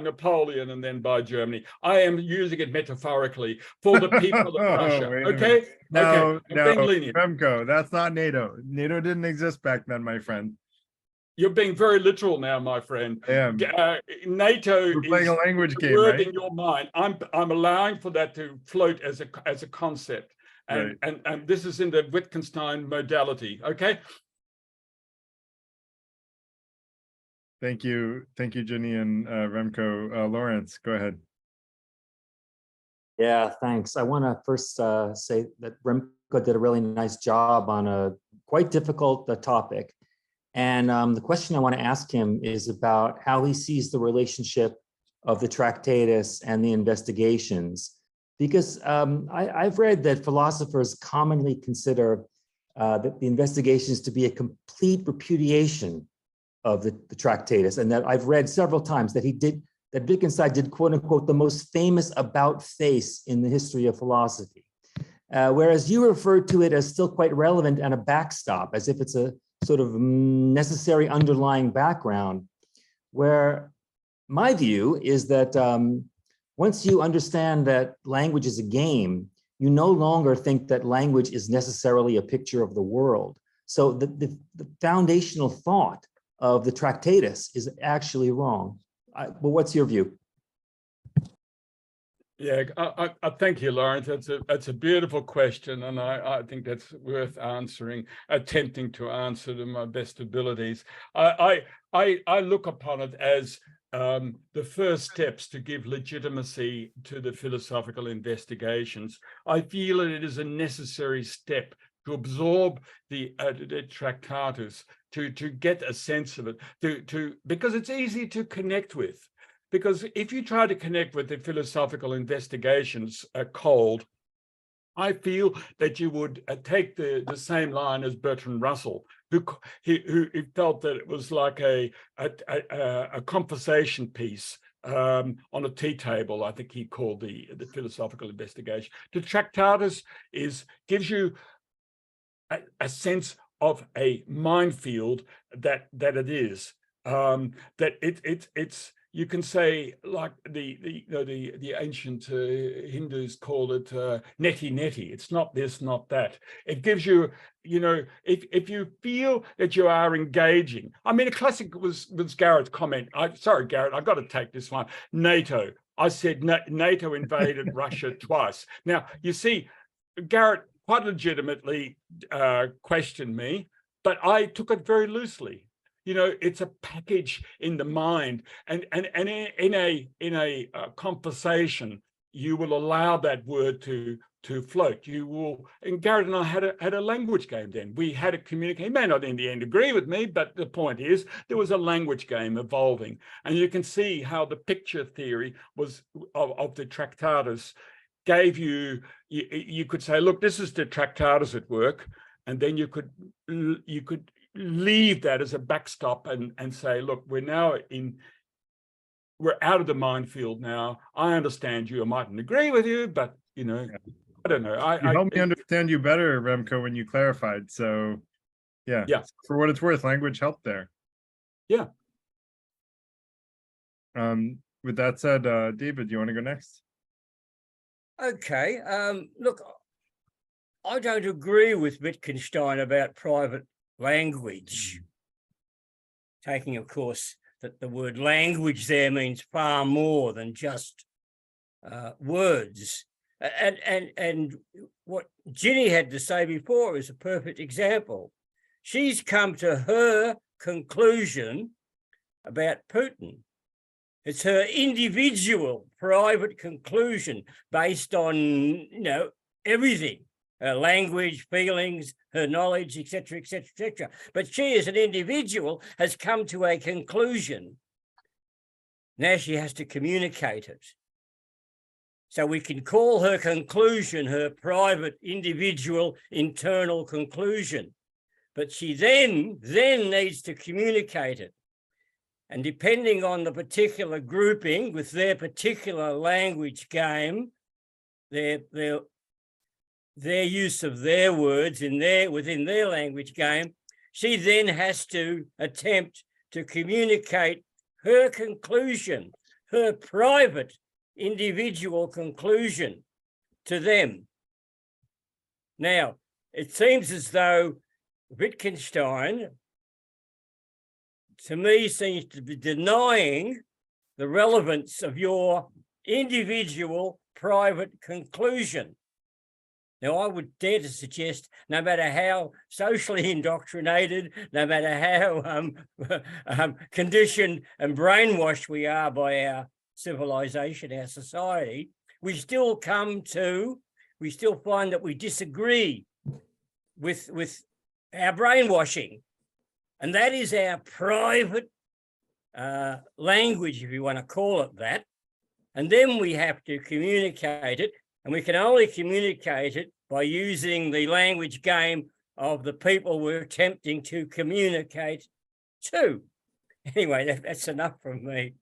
[SPEAKER 1] Napoleon and then by Germany. I am using it metaphorically for the people of Russia. Okay,
[SPEAKER 2] no,
[SPEAKER 1] being lenient.
[SPEAKER 2] Remco, that's not NATO. NATO didn't exist back then, my friend.
[SPEAKER 1] You're being very literal now, my friend.
[SPEAKER 2] I am.
[SPEAKER 1] NATO
[SPEAKER 2] We're playing a language game,
[SPEAKER 1] word
[SPEAKER 2] right?
[SPEAKER 1] in your mind. I'm allowing for that to float as a concept, and
[SPEAKER 2] Right.
[SPEAKER 1] and this is in the Wittgenstein modality. Okay.
[SPEAKER 2] Thank you, Ginny and Remco. Lawrence, go ahead.
[SPEAKER 4] Yeah, thanks. I want to first say that Remco did a really nice job on a quite difficult topic. And the question I want to ask him is about how he sees the relationship of the Tractatus and the investigations. Because I've read that philosophers commonly consider that the investigations to be a complete repudiation of the Tractatus, and that I've read several times that that Wittgenstein did, quote unquote, the most famous about face in the history of philosophy. Whereas you referred to it as still quite relevant and a backstop, as if it's a sort of necessary underlying background, where my view is that once you understand that language is a game, you no longer think that language is necessarily a picture of the world. So the foundational thought of the Tractatus is actually wrong. Well, what's your view?
[SPEAKER 1] Yeah, I thank you, Lawrence. That's a beautiful question, and I think that's worth answering, attempting to answer to my best abilities. I look upon it as the first steps to give legitimacy to the philosophical investigations. I feel that it is a necessary step to absorb the Tractatus, to get a sense of it, because it's easy to connect with. Because if you try to connect with the philosophical investigations cold, I feel that you would take the same line as Bertrand Russell, who felt that it was like a conversation piece on a tea table. I think he called the philosophical investigation. The Tractatus gives you a sense of a minefield that it is, that it's. You can say, like the ancient Hindus called it neti. It's not this, not that. It gives you, if you feel that you are engaging. I mean, a classic was Garrett's comment. Sorry, Garrett, I've got to take this one. NATO. I said NATO invaded Russia twice. Now, you see, Garrett quite legitimately questioned me, but I took it very loosely. It's a package in the mind, and in a conversation, you will allow that word to float. You will. And Garrett and I had a language game then. We had to communicate. He may not in the end agree with me, but the point is there was a language game evolving, and you can see how the picture theory was of the Tractatus gave you. You could say, look, this is the Tractatus at work, and then you could leave that as a backstop and say, look, we're out of the minefield now. I understand you. I mightn't agree with you, but I don't know.
[SPEAKER 2] You helped me understand you better, Remco, when you clarified. So yeah. For what it's worth, language helped there.
[SPEAKER 1] Yeah.
[SPEAKER 2] With that said, David, you want to go next?
[SPEAKER 5] Okay. Look, I don't agree with Wittgenstein about private language, taking, of course, that the word language there means far more than just words. And what Ginny had to say before is a perfect example. She's come to her conclusion about Putin. It's her individual private conclusion based on, everything. Her language, feelings, her knowledge, etc., etc., etc. But she, as an individual, has come to a conclusion. Now she has to communicate it. So we can call her conclusion her private, individual, internal conclusion. But she then needs to communicate it. And depending on the particular grouping with their particular language game, their use of their words within their language game, she then has to attempt to communicate her conclusion, her private, individual conclusion to them. Now, it seems as though Wittgenstein, to me, seems to be denying the relevance of your individual private conclusion. Now, I would dare to suggest, no matter how socially indoctrinated, no matter how conditioned and brainwashed we are by our civilization, our society, we still find that we disagree with our brainwashing. And that is our private language, if you want to call it that. And then we have to communicate it. And we can only communicate it by using the language game of the people we're attempting to communicate to. Anyway, that's enough from me.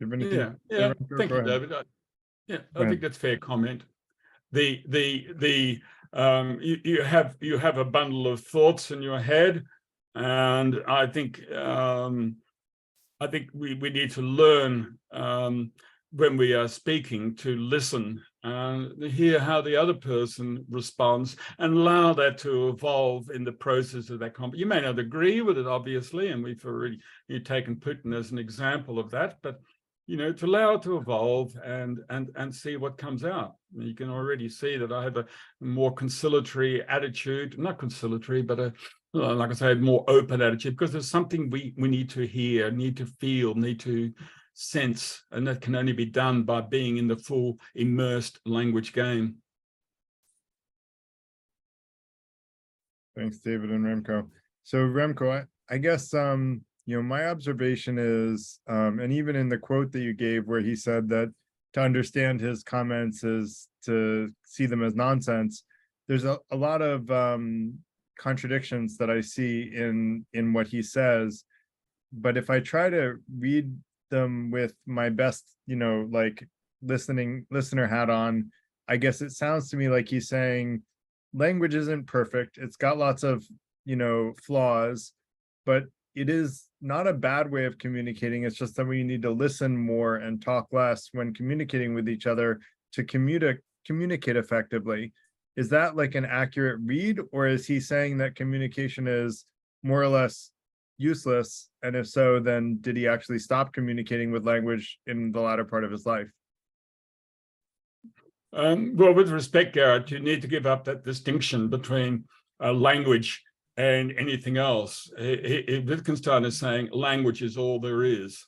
[SPEAKER 1] Thank you, David. I think that's fair comment. You have a bundle of thoughts in your head, and I think we need to learn when we are speaking to listen and hear how the other person responds and allow that to evolve in the process of that conversation. You may not agree with it, obviously, and we've already taken Putin as an example of that, but to allow it to evolve and see what comes out. You can already see that I have a more conciliatory attitude, not conciliatory, but like I say, a more open attitude, because there's something we need to hear, need to feel, need to sense, and that can only be done by being in the full immersed language game.
[SPEAKER 2] Thanks, David and Remco. So Remco, I guess my observation is, and even in the quote that you gave where he said that to understand his comments is to see them as nonsense, there's a lot of contradictions that I see in what he says. But if I try to read them with my best, like listener hat on, I guess it sounds to me like he's saying language isn't perfect. It's got lots of, flaws, but it is not a bad way of communicating. It's just that we need to listen more and talk less when communicating with each other to communicate effectively. Is that like an accurate read, or is he saying that communication is more or less useless? And if so, then did he actually stop communicating with language in the latter part of his life?
[SPEAKER 1] Well, with respect, Garrett, you need to give up that distinction between language and anything else. Wittgenstein is saying language is all there is.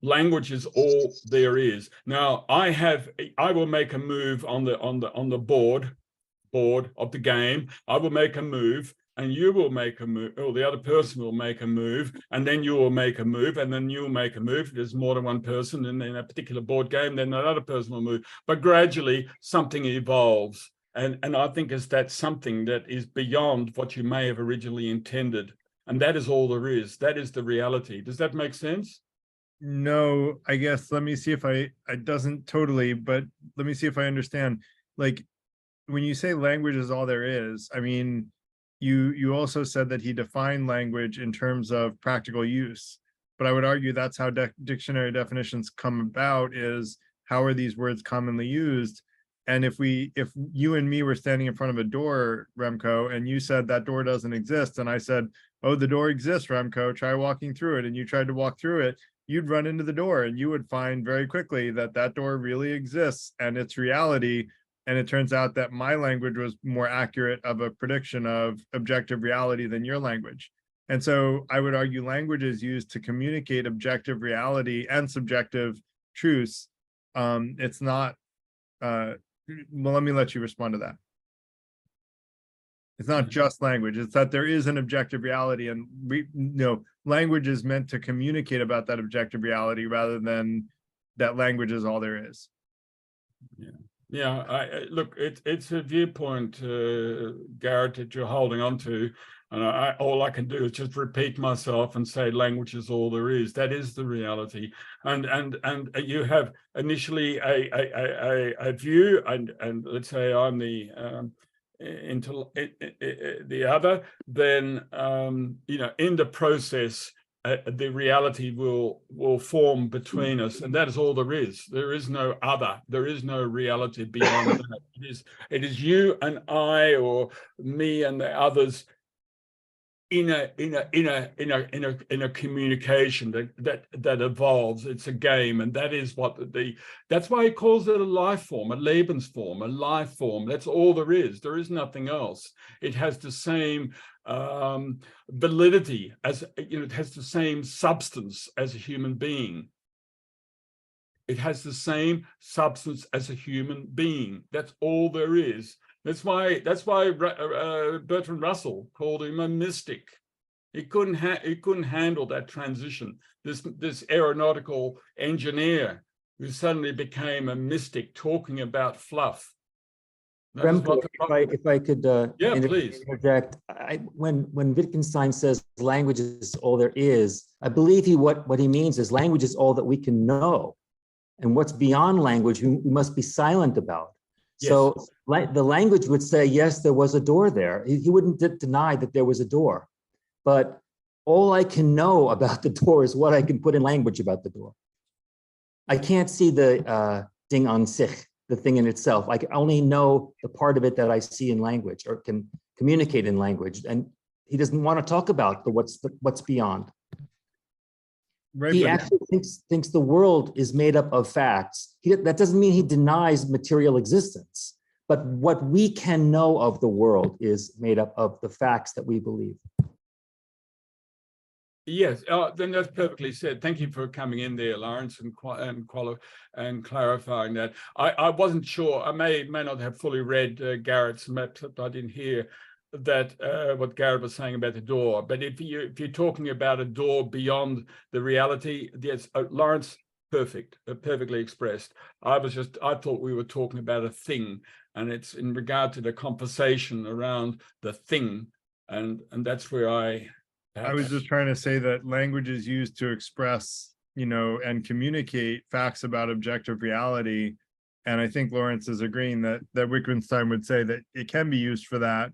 [SPEAKER 1] Language is all there is. Now, I will make a move on the board of the game. I will make a move, and you will make a move, or the other person will make a move, and then you will make a move, and then you'll make a move. If there's more than one person in a particular board game, then another person will move. But gradually, something evolves. And I think that's something that is beyond what you may have originally intended. And that is all there is. That is the reality. Does that make sense?
[SPEAKER 2] No, I guess, let me see if it doesn't totally, but let me see if I understand. Like, when you say language is all there is, I mean, you also said that he defined language in terms of practical use, but I would argue that's how dictionary definitions come about, is how are these words commonly used? And if you and me were standing in front of a door, Remco, and you said that door doesn't exist, and I said, oh, the door exists, Remco, try walking through it, and you tried to walk through it, you'd run into the door, and you would find very quickly that that door really exists and it's reality. And it turns out that my language was more accurate of a prediction of objective reality than your language. And so I would argue language is used to communicate objective reality and subjective truths. It's not, well, let me let you respond to that. It's not just language. It's that there is an objective reality, and language is meant to communicate about that objective reality rather than that language is all there is.
[SPEAKER 1] Yeah. Look, it's a viewpoint, Garrett, that you're holding on to, and all I can do is just repeat myself and say language is all there is. That is the reality, and you have initially a view, and let's say I'm the into the other, then in the process the reality will form between us, and that is all there is. There is no other. There is no reality beyond that. It is you and I, or me and the others, in a communication that evolves. It's a game, and that is what that's why he calls it a life form, a Lebensform, a life form. That's all there is. There is nothing else. It has the same validity as it has the same substance as a human being. It has the same substance as a human being. That's all there is. That's why Bertrand Russell called him a mystic. He couldn't handle that transition. This aeronautical engineer who suddenly became a mystic, talking about fluff.
[SPEAKER 4] Remco, if I could
[SPEAKER 1] please
[SPEAKER 4] interject, when Wittgenstein says language is all there is, I believe what he means is language is all that we can know, and what's beyond language we must be silent about. Yes. So the language would say, yes, there was a door there. He wouldn't deny that there was a door, but all I can know about the door is what I can put in language about the door. I can't see the Ding an sich, the thing in itself. I can only know the part of it that I see in language or can communicate in language. And he doesn't want to talk about what's beyond. Right, he actually thinks the world is made up of facts. That doesn't mean he denies material existence, but what we can know of the world is made up of the facts that we believe.
[SPEAKER 1] Yes, then that's perfectly said. Thank you for coming in there, Lawrence, and clarifying that. I wasn't sure. I may not have fully read Garrett's map, but I didn't hear that what Garrett was saying about the door. But if you're talking about a door beyond the reality, yes, Lawrence, perfectly expressed. I thought we were talking about a thing, and it's in regard to the conversation around the thing, and that's where I
[SPEAKER 2] was just trying to say that language is used to express, and communicate facts about objective reality. And I think Lawrence is agreeing that Wittgenstein would say that it can be used for that.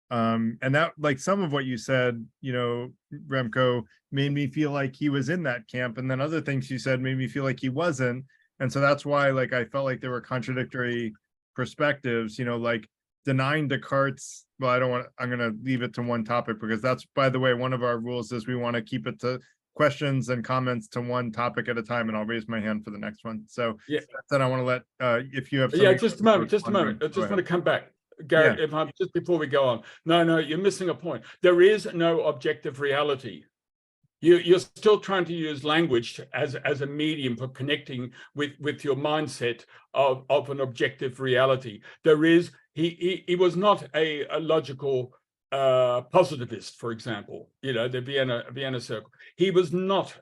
[SPEAKER 2] And that, like some of what you said, Remco, made me feel like he was in that camp. And then other things you said made me feel like he wasn't. And so that's why, I felt like there were contradictory perspectives, like denying Descartes. Well, I'm going to leave it to one topic, because that's, by the way, one of our rules is we want to keep it to questions and comments to one topic at a time. And I'll raise my hand for the next one. So yeah, then I want to let, if you have.
[SPEAKER 1] Just a moment. I just want to come back. Garrett, if I'm just before we go on. No, you're missing a point. There is no objective reality. You're still trying to use language as a medium for connecting with your mindset of an objective reality. There is, he was not a logical positivist, for example, the Vienna Circle. He was not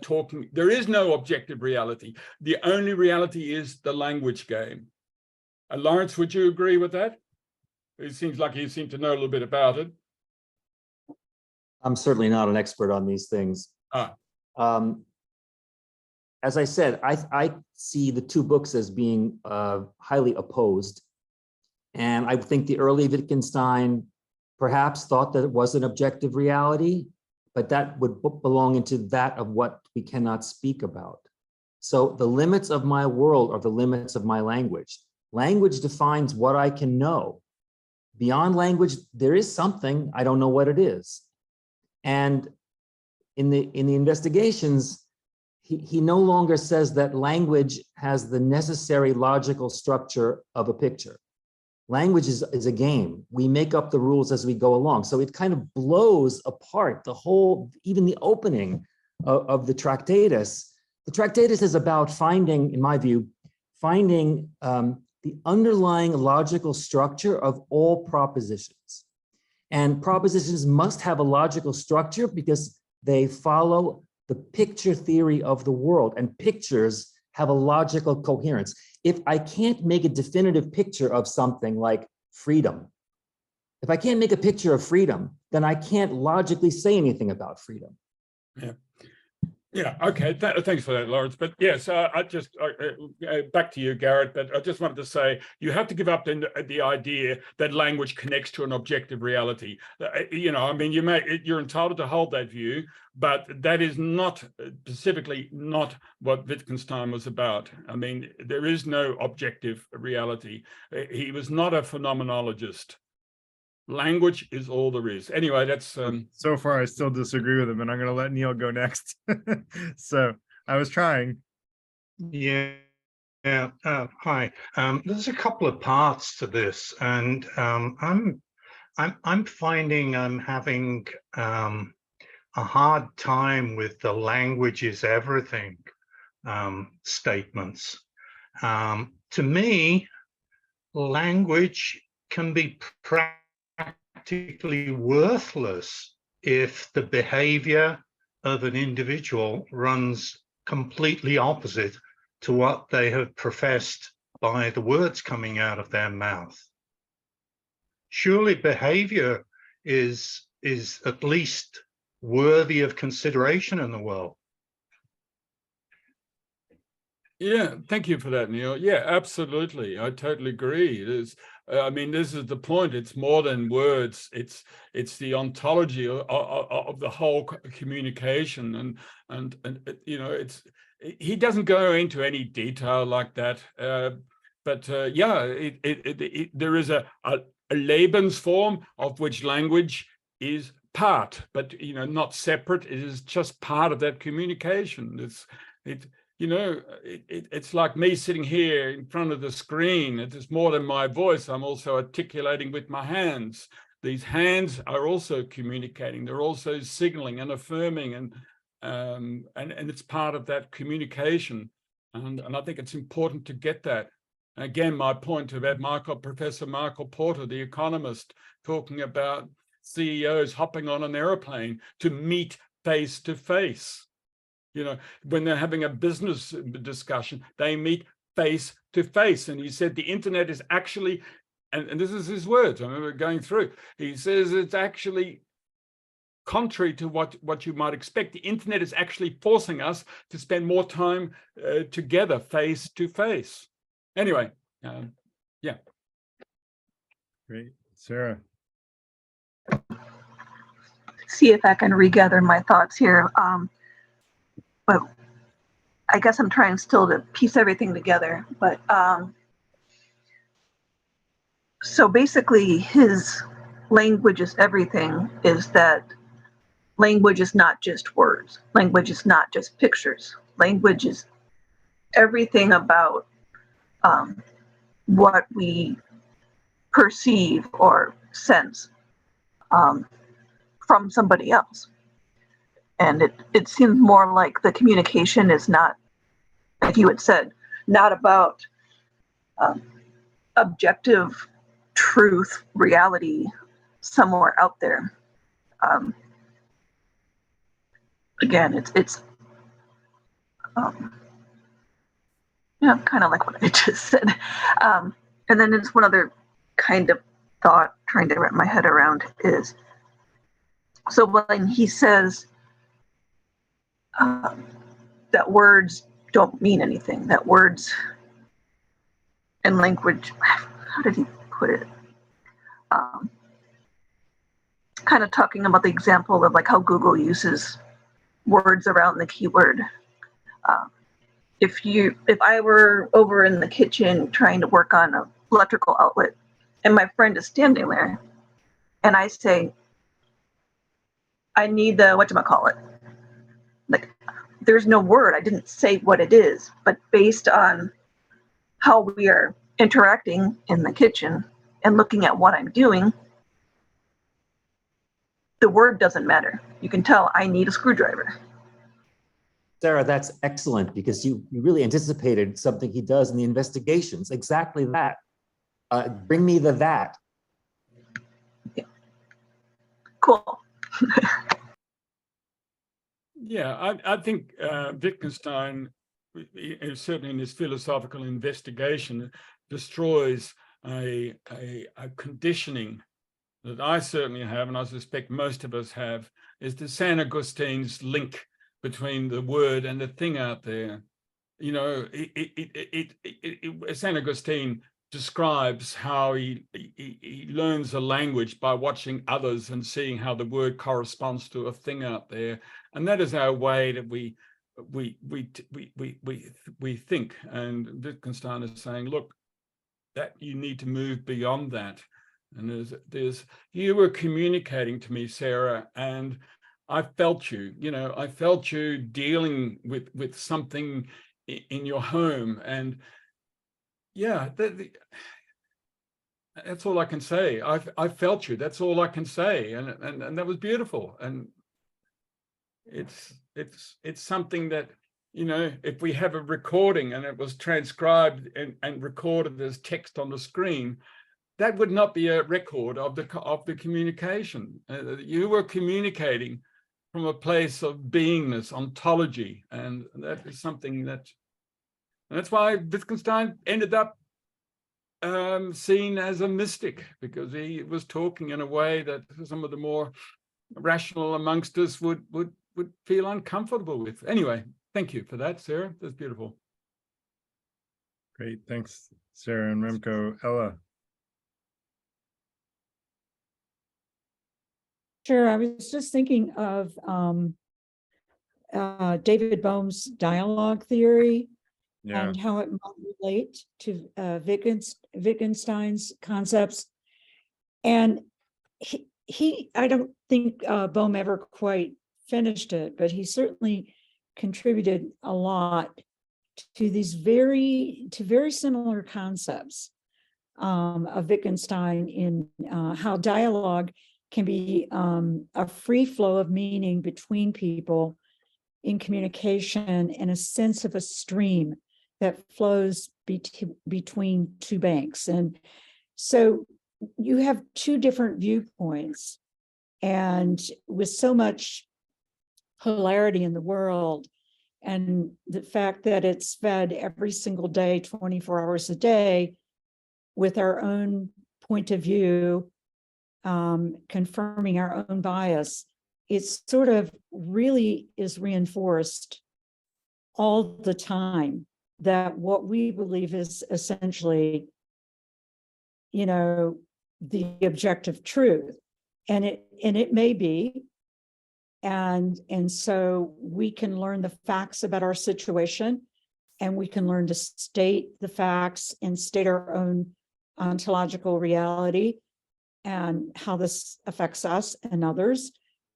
[SPEAKER 1] talking, there is no objective reality. The only reality is the language game. Lawrence, would you agree with that? It seems like you seem to know a little bit about it.
[SPEAKER 4] I'm certainly not an expert on these things. As I said, I see the two books as being highly opposed. And I think the early Wittgenstein perhaps thought that it was an objective reality, but that would belong into that of what we cannot speak about. So the limits of my world are the limits of my language. Language defines what I can know. Beyond language, there is something, I don't know what it is. And in the investigations, he no longer says that language has the necessary logical structure of a picture. Language is a game. We make up the rules as we go along. So it kind of blows apart the whole, even the opening of the Tractatus. The Tractatus is about finding, in my view, finding the underlying logical structure of all propositions. And propositions must have a logical structure because they follow the picture theory of the world, and pictures have a logical coherence. If I can't make a definitive picture of something like freedom, if I can't make a picture of freedom, then I can't logically say anything about freedom.
[SPEAKER 1] Yeah. Yeah, okay, thanks for that, Lawrence. But yes, I just back to you, Garrett. But I just wanted to say you have to give up the idea that language connects to an objective reality. You know, I mean, you're entitled to hold that view, but that is not specifically not what Wittgenstein was about. I mean, there is no objective reality. He was not a phenomenologist. Language is all there is. Anyway, that's
[SPEAKER 2] so far I still disagree with him, and I'm going to let Neil go next. So I was trying.
[SPEAKER 6] Yeah. Hi. There's a couple of parts to this, and I'm finding I'm having a hard time with the language is everything statements. To me, language can be practically worthless if the behavior of an individual runs completely opposite to what they have professed by the words coming out of their mouth. Surely behavior is at least worthy of consideration in the world.
[SPEAKER 1] Yeah, thank you for that, Neil. Yeah, absolutely. I totally agree. It is. I mean, this is the point. It's more than words. It's the ontology of the whole communication, and you know, he doesn't go into any detail like that. But yeah, there is a Lebensform of which language is part, but you know, not separate. It is just part of that communication. You know, it's like me sitting here in front of the screen. It is more than my voice. I'm also articulating with my hands. These hands are also communicating. They're also signaling and affirming, and it's part of that communication. And I think it's important to get that. Again, my point about Professor Michael Porter, the economist, talking about CEOs hopping on an airplane to meet face to face. You know, when they're having a business discussion, they meet face to face. And he said the internet is actually, and this is his words, I remember going through, he says it's actually contrary to what you might expect. The internet is actually forcing us to spend more time together, face to face. Anyway, yeah.
[SPEAKER 2] Great. Sarah.
[SPEAKER 7] See if I can regather my thoughts here. But I guess I'm trying still to piece everything together. But so basically his language is everything is that language is not just words. Language is not just pictures. Language is everything about what we perceive or sense from somebody else. And it seems more like the communication is not, like you had said, not about objective truth, reality somewhere out there. Again, it's yeah, kind of like what I just said. And then it's one other kind of thought trying to wrap my head around is, so when he says that words don't mean anything, that words and language, how did he put it? Kind of talking about the example of like how Google uses words around the keyword. If I were over in the kitchen trying to work on an electrical outlet and my friend is standing there and I say, I need the whatchamacallit. Like, there's no word. I didn't say what it is, but based on how we are interacting in the kitchen and looking at what I'm doing, the word doesn't matter. You can tell I need a screwdriver.
[SPEAKER 4] Sarah, that's excellent because you really anticipated something he does in the investigations. Exactly that. Bring me the that.
[SPEAKER 7] Yeah. Cool.
[SPEAKER 1] Yeah, I think Wittgenstein, certainly in his philosophical investigation, destroys a conditioning that I certainly have, and I suspect most of us have, is the St. Augustine's link between the word and the thing out there. You know, St. Augustine describes how he learns a language by watching others and seeing how the word corresponds to a thing out there, and that is our way that we think. And Wittgenstein is saying, look, that you need to move beyond that. And there's you were communicating to me, Sarah, and I felt you. You know, I felt you dealing with something in your home, and yeah, that's all I can say. I felt you. That's all I can say, and that was beautiful. And it's something that, you know, if we have a recording and it was transcribed and recorded as text on the screen, that would not be a record of the communication. You were communicating from a place of beingness, ontology, and that is something that, and that's why Wittgenstein ended up seen as a mystic, because he was talking in a way that some of the more rational amongst us would feel uncomfortable with. Anyway, thank you for that, Sarah. That's beautiful.
[SPEAKER 2] Great, thanks, Sarah and Remco. Ella.
[SPEAKER 8] Sure, I was just thinking of David Bohm's dialogue theory and how it might relate to Wittgenstein's concepts. And I don't think Bohm ever quite finished it, but he certainly contributed a lot to these very similar concepts of Wittgenstein in how dialogue can be a free flow of meaning between people in communication, and a sense of a stream that flows between two banks. And so you have two different viewpoints, and with so much polarity in the world, and the fact that it's fed every single day, 24 hours a day, with our own point of view, confirming our own bias, it sort of really is reinforced all the time that what we believe is essentially, you know, the objective truth, and it may be, and so we can learn the facts about our situation, and we can learn to state the facts and state our own ontological reality and how this affects us and others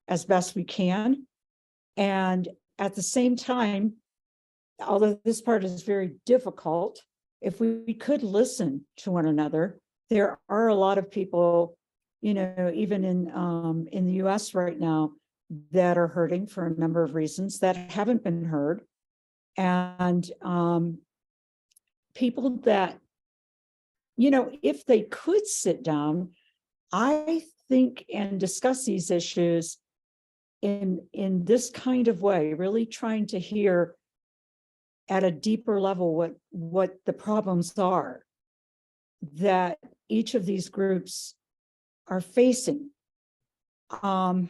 [SPEAKER 8] as best we can. And at the same time, although this part is very difficult, if we could listen to one another, there are a lot of people, you know, even in the US right now, that are hurting for a number of reasons that haven't been heard. And people that, you know, if they could sit down, I think, and discuss these issues in this kind of way, really trying to hear at a deeper level what the problems are that each of these groups are facing, that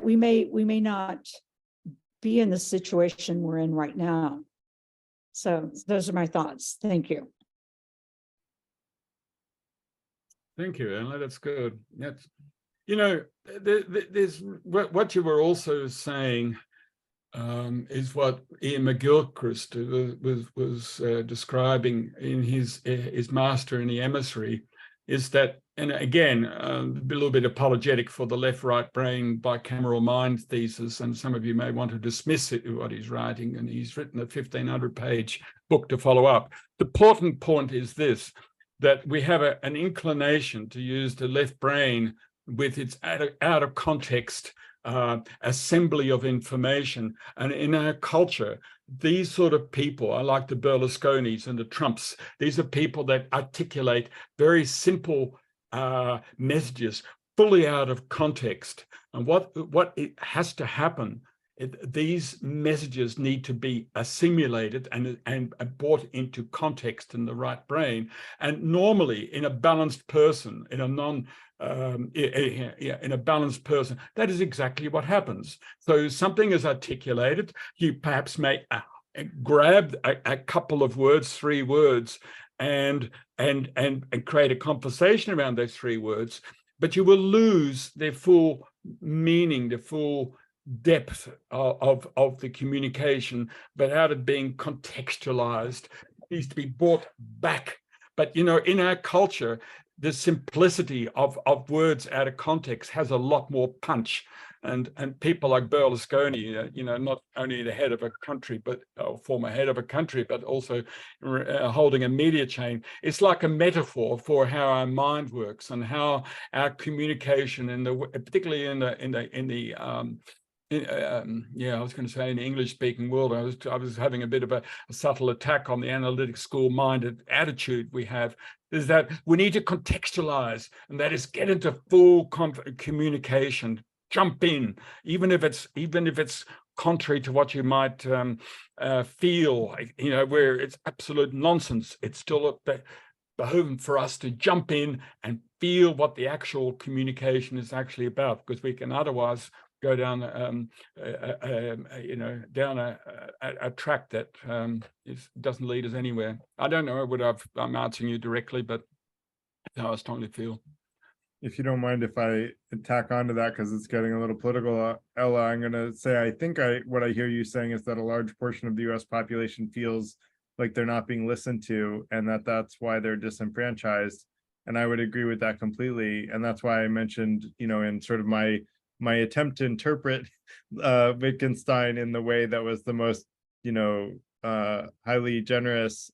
[SPEAKER 8] we may not be in the situation we're in right now. So those are my thoughts. Thank you.
[SPEAKER 1] Thank you, Ella. That's good. That's, you know, there's what you were also saying is what Ian McGilchrist was describing in his Master and the Emissary, is that, and again, a little bit apologetic for the left-right brain bicameral mind thesis, and some of you may want to dismiss it, what he's writing, and he's written a 1,500-page book to follow up. The important point is this, that we have an inclination to use the left brain with its out of context assembly of information. And in our culture, these sort of people are like the Berlusconis and the Trumps. These are people that articulate very simple messages fully out of context. And what it has to happen, these messages need to be assimilated and brought into context in the right brain. And normally in a balanced person, in a balanced person, that is exactly what happens. So something is articulated, you perhaps may grab a couple of words, 3 words, and create a conversation around those 3 words, but you will lose their full meaning, the full depth of the communication without it being contextualized. It needs to be brought back. But, you know, in our culture, the simplicity of words out of context has a lot more punch. And people like Berlusconi, you know, not only the head of a country, but former head of a country, but also holding a media chain. It's like a metaphor for how our mind works and how our communication, particularly in the I was going to say in the English-speaking world, I was having a bit of a subtle attack on the analytic school-minded attitude we have, is that we need to contextualize, and that is get into full communication, jump in, even if it's contrary to what you might feel, you know, where it's absolute nonsense. It's still behoven for us to jump in and feel what the actual communication is actually about, because we can otherwise go down down a track that doesn't lead us anywhere. I don't know whether I'm answering you directly, but that's how I strongly feel.
[SPEAKER 2] If you don't mind, if I tack onto that, because it's getting a little political, Ella, I'm going to say, I think what I hear you saying is that a large portion of the US population feels like they're not being listened to, and that's why they're disenfranchised. And I would agree with that completely. And that's why I mentioned, you know, in sort of my attempt to interpret Wittgenstein in the way that was the most, you know, highly generous,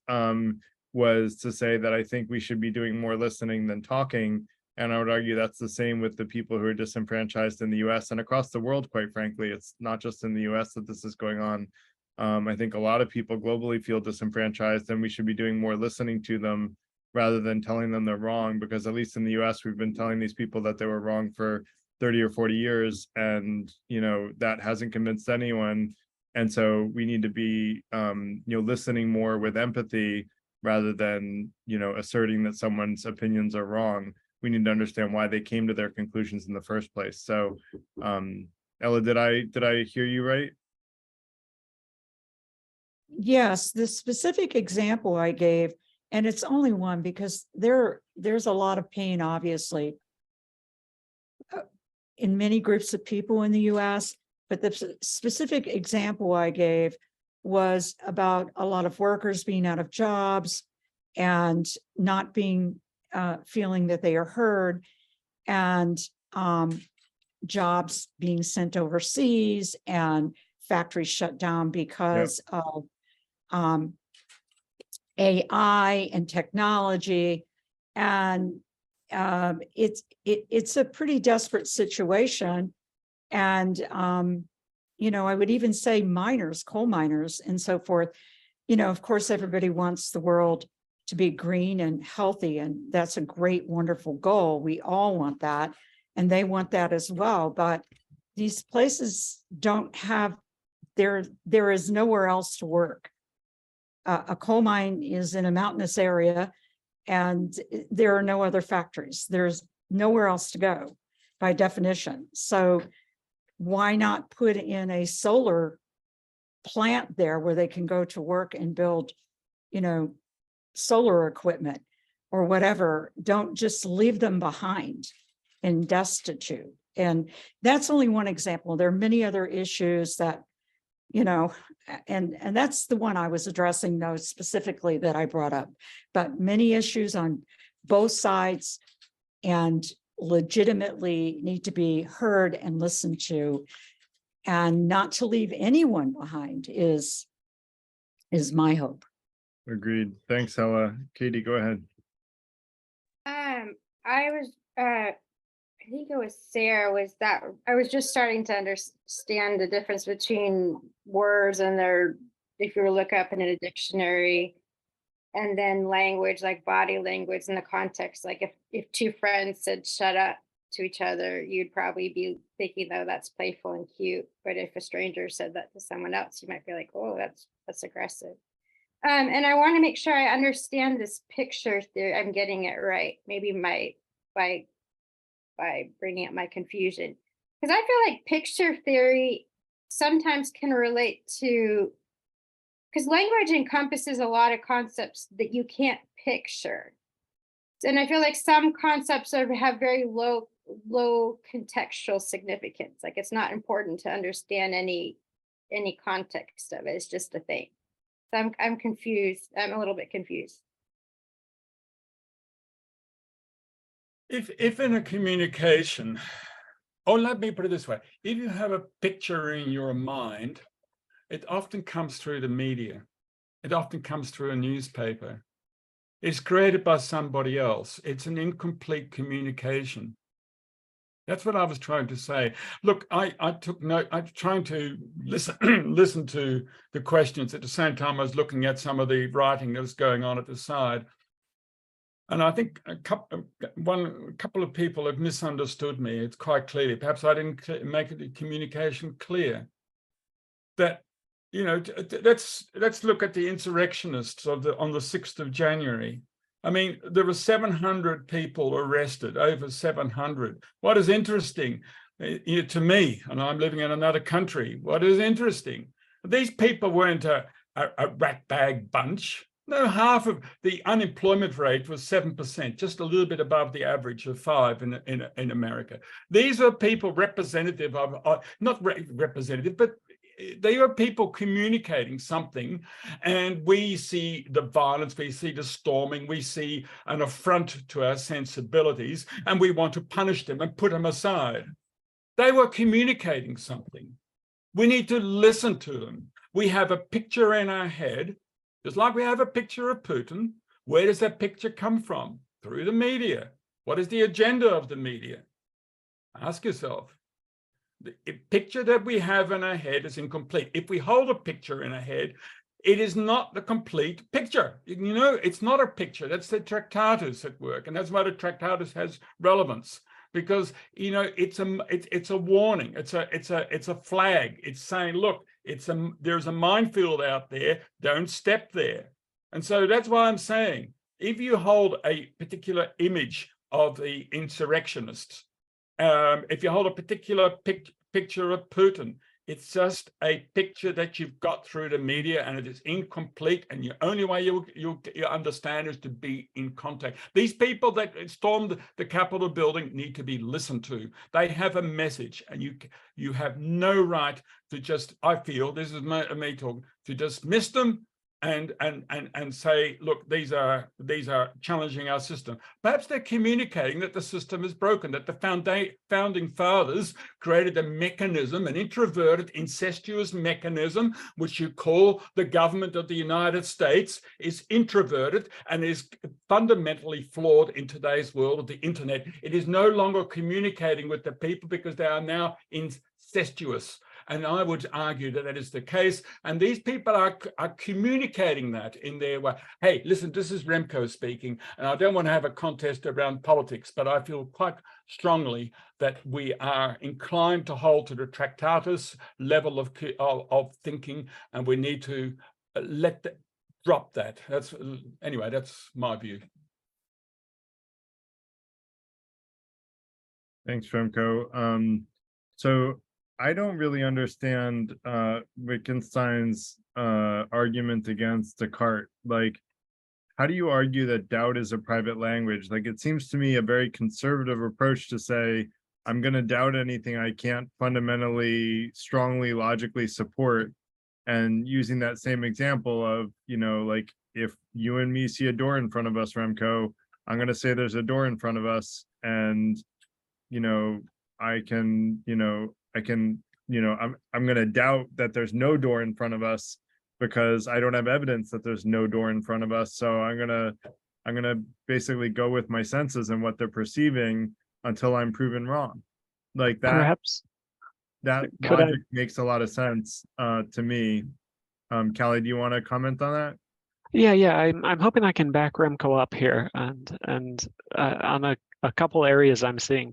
[SPEAKER 2] was to say that I think we should be doing more listening than talking. And I would argue that's the same with the people who are disenfranchised in the US and across the world, quite frankly. It's not just in the US that this is going on. I think a lot of people globally feel disenfranchised, and we should be doing more listening to them rather than telling them they're wrong, because at least in the US, we've been telling these people that they were wrong for 30 or 40 years, and, you know, that hasn't convinced anyone. And so we need to be, you know, listening more with empathy rather than, you know, asserting that someone's opinions are wrong. We need to understand why they came to their conclusions in the first place. So, Ella, did I hear you right?
[SPEAKER 8] Yes, the specific example I gave, and it's only one because there's a lot of pain, obviously, in many groups of people in the US, but the specific example I gave was about a lot of workers being out of jobs and not being feeling that they are heard, and jobs being sent overseas and factories shut down because of AI and technology. And it's a pretty desperate situation. And, you know, I would even say miners, coal miners and so forth, you know, of course, everybody wants the world to be green and healthy. And that's a great, wonderful goal. We all want that. And they want that as well. But these places don't have, there is nowhere else to work. A coal mine is in a mountainous area, and there are no other factories. There's nowhere else to go by definition. So why not put in a solar plant there where they can go to work and build, you know, solar equipment or whatever? Don't just leave them behind and destitute. And that's only one example. There are many other issues that, you know, and that's the one I was addressing, though, specifically that I brought up, but many issues on both sides and legitimately need to be heard and listened to, and not to leave anyone behind is my hope.
[SPEAKER 2] Agreed. Thanks, Ella. Katie, go ahead.
[SPEAKER 9] I think it was Sarah, was that I was just starting to understand the difference between words and if you look up in a dictionary, and then language, like body language in the context, like if two friends said shut up to each other, you'd probably be thinking, oh, that's playful and cute. But if a stranger said that to someone else, you might be like, oh, that's aggressive. And I want to make sure I understand this picture theory. I'm getting it right. Maybe by bringing up my confusion, because I feel like picture theory sometimes can relate to, because language encompasses a lot of concepts that you can't picture. And I feel like some concepts have very low contextual significance. Like it's not important to understand any context of it. It's just a thing. So I'm confused. I'm a little bit confused.
[SPEAKER 1] If in a communication, or let me put it this way, if you have a picture in your mind, it often comes through the media. It often comes through a newspaper. It's created by somebody else. It's an incomplete communication. That's what I was trying to say. Look, I took note. I'm trying to listen to the questions. At the same time, I was looking at some of the writing that was going on at the side. And I think a couple of people have misunderstood me. It's quite clearly. Perhaps I didn't make the communication clear. That, you know, let's look at the insurrectionists on the 6th of January. I mean, there were 700 people arrested, over 700. What is interesting to me, and I'm living in another country, what is interesting, these people weren't a ratbag bunch. No, half of the unemployment rate was 7%, just a little bit above the average of 5% in America. These are people representative of, not representative, but they are people communicating something, and we see the violence, we see the storming, we see an affront to our sensibilities, and we want to punish them and put them aside. They were communicating something. We need to listen to them. We have a picture in our head, just like we have a picture of Putin. Where does that picture come from? Through the media. What is the agenda of the media? Ask yourself. The picture that we have in our head is incomplete. If we hold a picture in our head, it is not the complete picture. You know, it's not a picture. That's the Tractatus at work, and that's why the Tractatus has relevance, because you know it's a warning. It's a flag. It's saying, look, there's a minefield out there. Don't step there. And so that's why I'm saying, if you hold a particular image of the insurrectionists, if you hold a particular picture of Putin, it's just a picture that you've got through the media, and it is incomplete. And the only way you'll understand is to be in contact. These people that stormed the Capitol building need to be listened to. They have a message, and you have no right to just, I feel, this is me talking, to dismiss them and say, look, these are challenging our system. Perhaps they're communicating that the system is broken, that the founding fathers created a mechanism, an introverted, incestuous mechanism, which you call the government of the United States, is introverted and is fundamentally flawed in today's world of the internet. It is no longer communicating with the people because they are now incestuous. And I would argue that that is the case. And these people are communicating that in their way. Hey, listen, this is Remco speaking, and I don't want to have a contest around politics, but I feel quite strongly that we are inclined to hold to the Tractatus level of thinking, and we need to drop that. Anyway, that's my view.
[SPEAKER 2] Thanks, Remco. So I don't really understand Wittgenstein's argument against Descartes. Like, how do you argue that doubt is a private language? Like, it seems to me a very conservative approach to say, I'm going to doubt anything I can't fundamentally, strongly, logically support. And using that same example of, you know, like, if you and me see a door in front of us, Remco, I'm going to say there's a door in front of us, and, you know, I'm going to doubt that there's no door in front of us because I don't have evidence that there's no door in front of us. So I'm going to basically go with my senses and what they're perceiving until I'm proven wrong. Like that. Perhaps that logic makes a lot of sense to me. Callie, do you want to comment on that?
[SPEAKER 10] Yeah. I'm hoping I can back Remco up here and on a couple areas I'm seeing.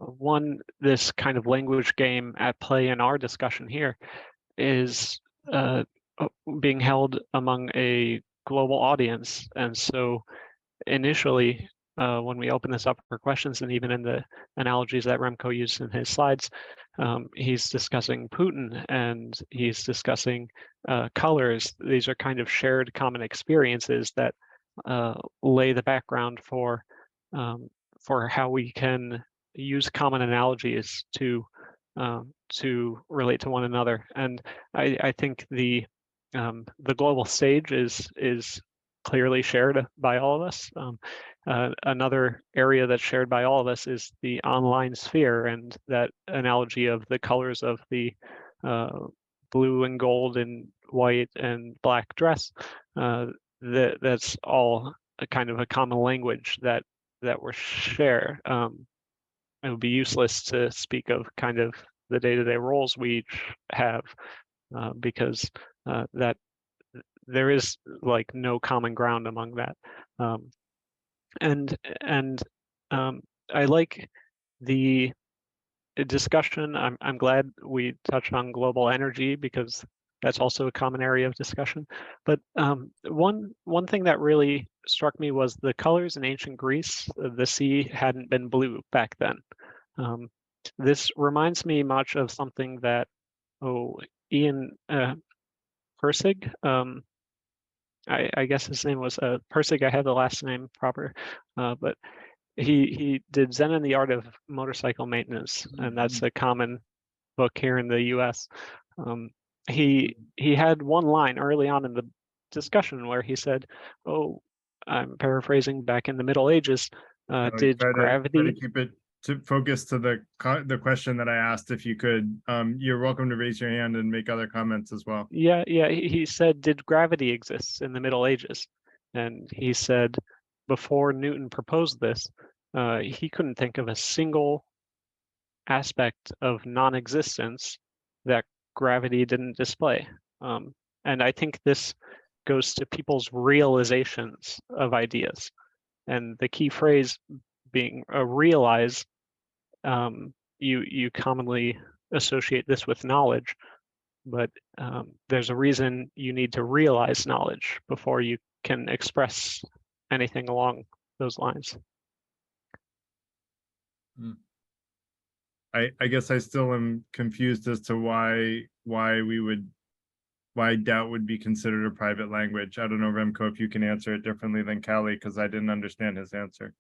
[SPEAKER 10] One, this kind of language game at play in our discussion here is being held among a global audience. And so initially, when we open this up for questions, and even in the analogies that Remco used in his slides, he's discussing Putin and he's discussing colors. These are kind of shared common experiences that lay the background for how we can use common analogies to relate to one another. And I think the global stage is clearly shared by all of us. Another area that's shared by all of us is the online sphere, and that analogy of the colors of the blue and gold and white and black dress. That's all a kind of a common language that we're share. It would be useless to speak of kind of the day-to-day roles we each have, because that there is like no common ground among that. And I like the discussion. I'm glad we touched on global energy, because that's also a common area of discussion. But one thing that really struck me was the colors in ancient Greece. The sea hadn't been blue back then. This reminds me much of something that Ian Persig, I guess his name was Persig. I have the last name proper, but he did Zen and the Art of Motorcycle Maintenance, and that's a common book here in the U.S. He had one line early on in the discussion where he said, "Oh, I'm paraphrasing, back in the Middle Ages, did gravity?"
[SPEAKER 2] Try to keep it to focus to the question that I asked. If you could, you're welcome to raise your hand and make other comments as well.
[SPEAKER 10] Yeah. He said, "Did gravity exist in the Middle Ages?" And he said, before Newton proposed this, he couldn't think of a single aspect of non-existence that gravity didn't display. And I think this goes to people's realizations of ideas. And the key phrase being realize, you commonly associate this with knowledge, but there's a reason you need to realize knowledge before you can express anything along those lines.
[SPEAKER 2] I guess I still am confused as to why doubt would be considered a private language. I don't know, Remco, if you can answer it differently than Callie, because I didn't understand his answer.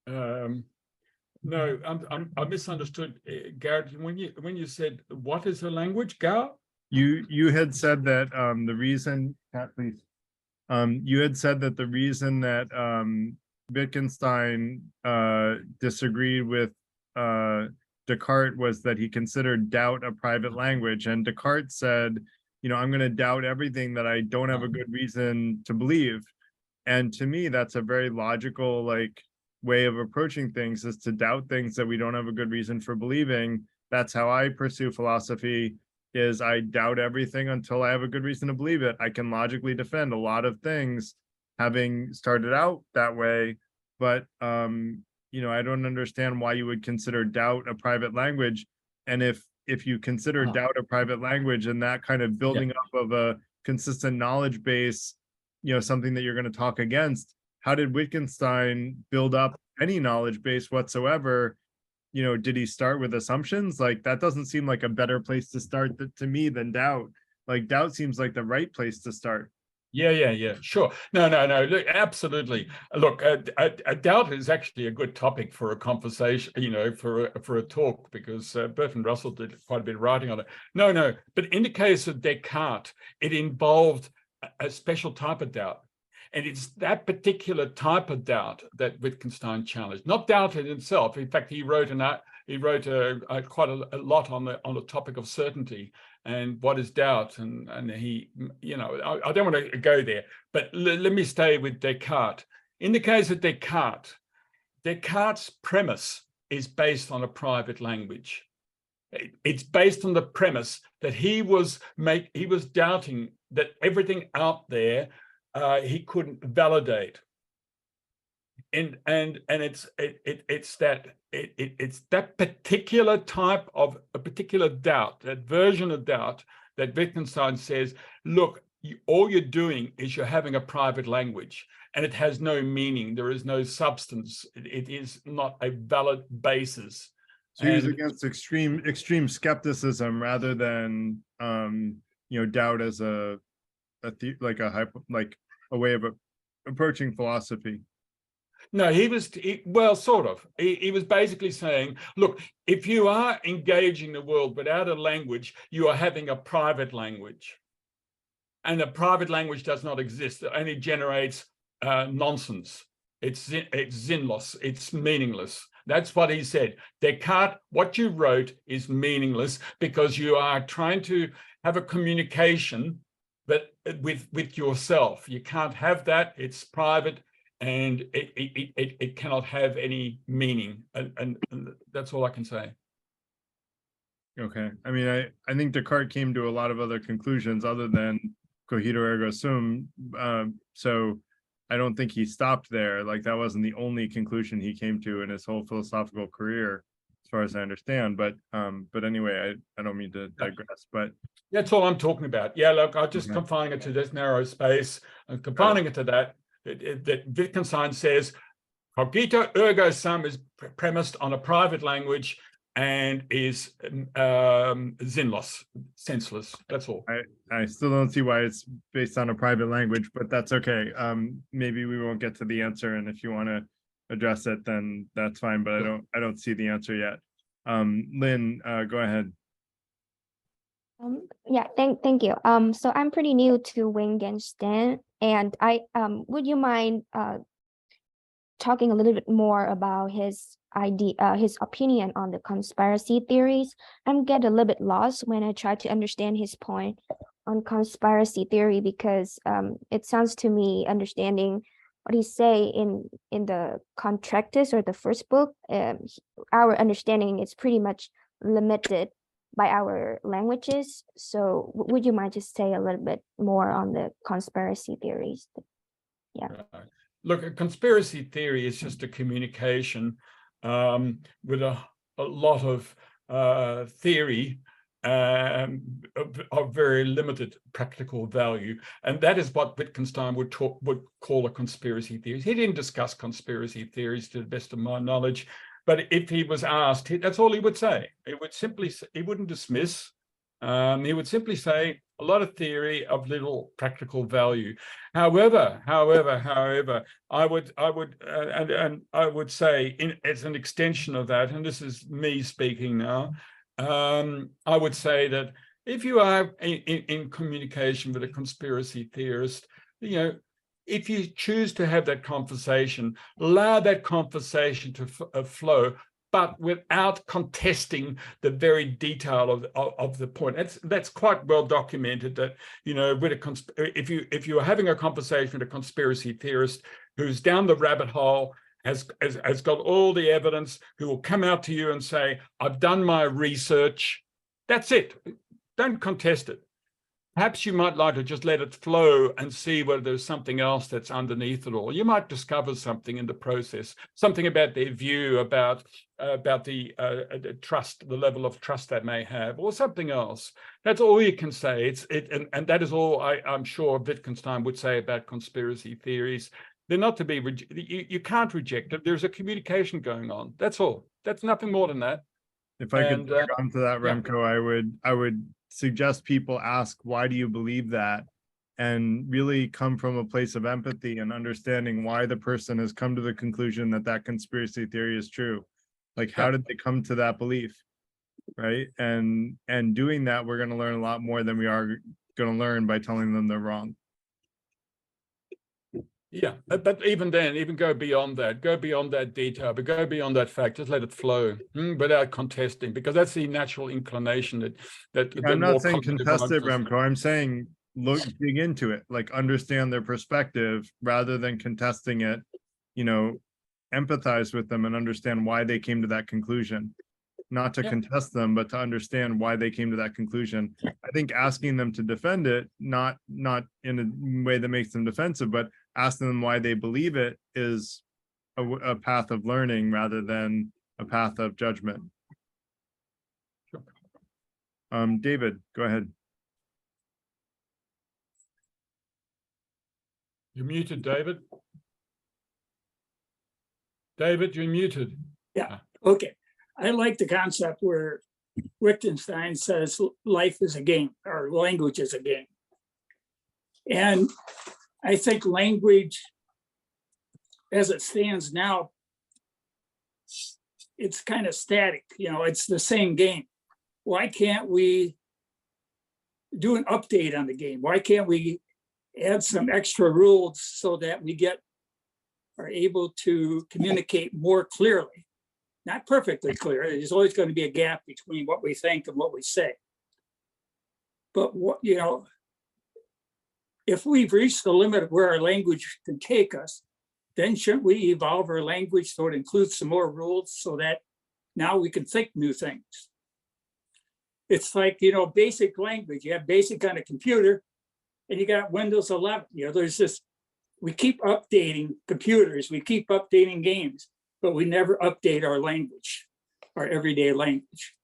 [SPEAKER 1] No, I misunderstood, Garrett. When you said what is a language, Gar?
[SPEAKER 2] You had said that the reason, Pat, please. You had said that the reason that Wittgenstein disagreed with Descartes was that he considered doubt a private language, and Descartes said, I'm going to doubt everything that I don't have a good reason to believe. And to me, that's a very logical way of approaching things, is to doubt things that we don't have a good reason for believing. That's how I pursue philosophy, is I doubt everything until I have a good reason to believe it. I can logically defend a lot of things having started out that way, but I don't understand why you would consider doubt a private language. And if you consider doubt a private language, and that kind of building up of a consistent knowledge base, something that you're going to talk against, how did Wittgenstein build up any knowledge base whatsoever? Did he start with assumptions? That doesn't seem like a better place to start to me than doubt. Doubt seems like the right place to start.
[SPEAKER 1] Yeah, sure. No, look, absolutely. Look, a doubt is actually a good topic for a conversation, for a talk, because Bertrand Russell did quite a bit of writing on it. No, but in the case of Descartes, it involved a special type of doubt. And it's that particular type of doubt that Wittgenstein challenged, not doubt in itself. In fact, he wrote quite a lot on the topic of certainty and what is doubt. And he, I don't want to go there, but let me stay with Descartes. In the case of Descartes' premise is based on a private language. It's based on the premise that he was doubting that everything out there he couldn't validate. it's that particular type of a particular doubt, that version of doubt that Wittgenstein says, look, all you're doing is you're having a private language and it has no meaning. There is no substance. It is not a valid basis.
[SPEAKER 2] So he was against extreme skepticism rather than doubt as a way of approaching philosophy.
[SPEAKER 1] No, well, sort of. He was basically saying, look, if you are engaging the world without a language, you are having a private language. And a private language does not exist. It only generates nonsense. It's sinnlos. It's meaningless. That's what he said. Descartes, what you wrote is meaningless because you are trying to have a communication but with yourself. You can't have that. It's private. And it cannot have any meaning, and that's all I can say.
[SPEAKER 2] Okay, I mean, I think Descartes came to a lot of other conclusions other than cogito ergo sum. So I don't think he stopped there. Like that wasn't the only conclusion he came to in his whole philosophical career, as far as I understand. But anyway, I don't mean to digress. But
[SPEAKER 1] that's all I'm talking about. Yeah, look, I'm just confining it to this narrow space and confining it to that. That Wittgenstein says cogito ergo sum is premised on a private language and is sinnlos, senseless. That's all.
[SPEAKER 2] I still don't see why it's based on a private language, but that's okay. Maybe we won't get to the answer, and if you want to address it, then that's fine. But I don't see the answer yet. Lynn, go ahead.
[SPEAKER 11] Yeah, thank you. So I'm pretty new to Wittgenstein, and I would you mind talking a little bit more about his his opinion on the conspiracy theories? I'm get a little bit lost when I try to understand his point on conspiracy theory, because it sounds to me, understanding what he say in the Tractatus or the first book, our understanding is pretty much limited by our languages. So would you mind just say a little bit more on the conspiracy theories? Yeah.
[SPEAKER 1] Look, a conspiracy theory is just a communication with a lot of theory of very limited practical value, and that is what Wittgenstein would call a conspiracy theory. He didn't discuss conspiracy theories, to the best of my knowledge. But if he was asked, that's all he would say. He wouldn't dismiss. He would simply say a lot of theory of little practical value. However, I would say, as an extension of that, and this is me speaking now, I would say that if you are in communication with a conspiracy theorist, if you choose to have that conversation, allow that conversation to flow, but without contesting the very detail of the point. That's quite well documented that, with if you are having a conversation with a conspiracy theorist who's down the rabbit hole, has got all the evidence, who will come out to you and say, I've done my research. That's it. Don't contest it. Perhaps you might like to just let it flow and see whether there's something else that's underneath it all. You might discover something in the process, something about their view about the trust, the level of trust they may have, or something else. That's all you can say. And that is all I'm sure Wittgenstein would say about conspiracy theories. They're not to be you can't reject it. There's a communication going on. That's all. That's nothing more than that.
[SPEAKER 2] If I could tag on to that, Remco, I would suggest people ask, why do you believe that? And really come from a place of empathy and understanding why the person has come to the conclusion that that conspiracy theory is true. Like, how did they come to that belief, right? And doing that, we're going to learn a lot more than we are going to learn by telling them they're wrong.
[SPEAKER 1] Yeah, but even then, even go beyond that detail, but go beyond that fact, just let it flow without contesting, because that's the natural inclination that
[SPEAKER 2] I'm not saying contest it, Remco. I'm saying dig into it, like understand their perspective rather than contesting it, empathize with them and understand why they came to that conclusion. Not to contest them, but to understand why they came to that conclusion. I think asking them to defend it, not in a way that makes them defensive, but asking them why they believe it is a path of learning rather than a path of judgment. David, go ahead.
[SPEAKER 1] You're muted, David. David, you're muted.
[SPEAKER 12] Yeah, okay. I like the concept where Wittgenstein says life is a game, or language is a game. And I think language, as it stands now, it's kind of static, it's the same game. Why can't we do an update on the game? Why can't we add some extra rules so that we are able to communicate more clearly? Not perfectly clear. There's always going to be a gap between what we think and what we say. But if we've reached the limit of where our language can take us, then shouldn't we evolve our language so it includes some more rules so that now we can think new things? It's like, basic language. You have basic on a computer and you got Windows 11. There's this, we keep updating computers, we keep updating games, but we never update our language, our everyday language.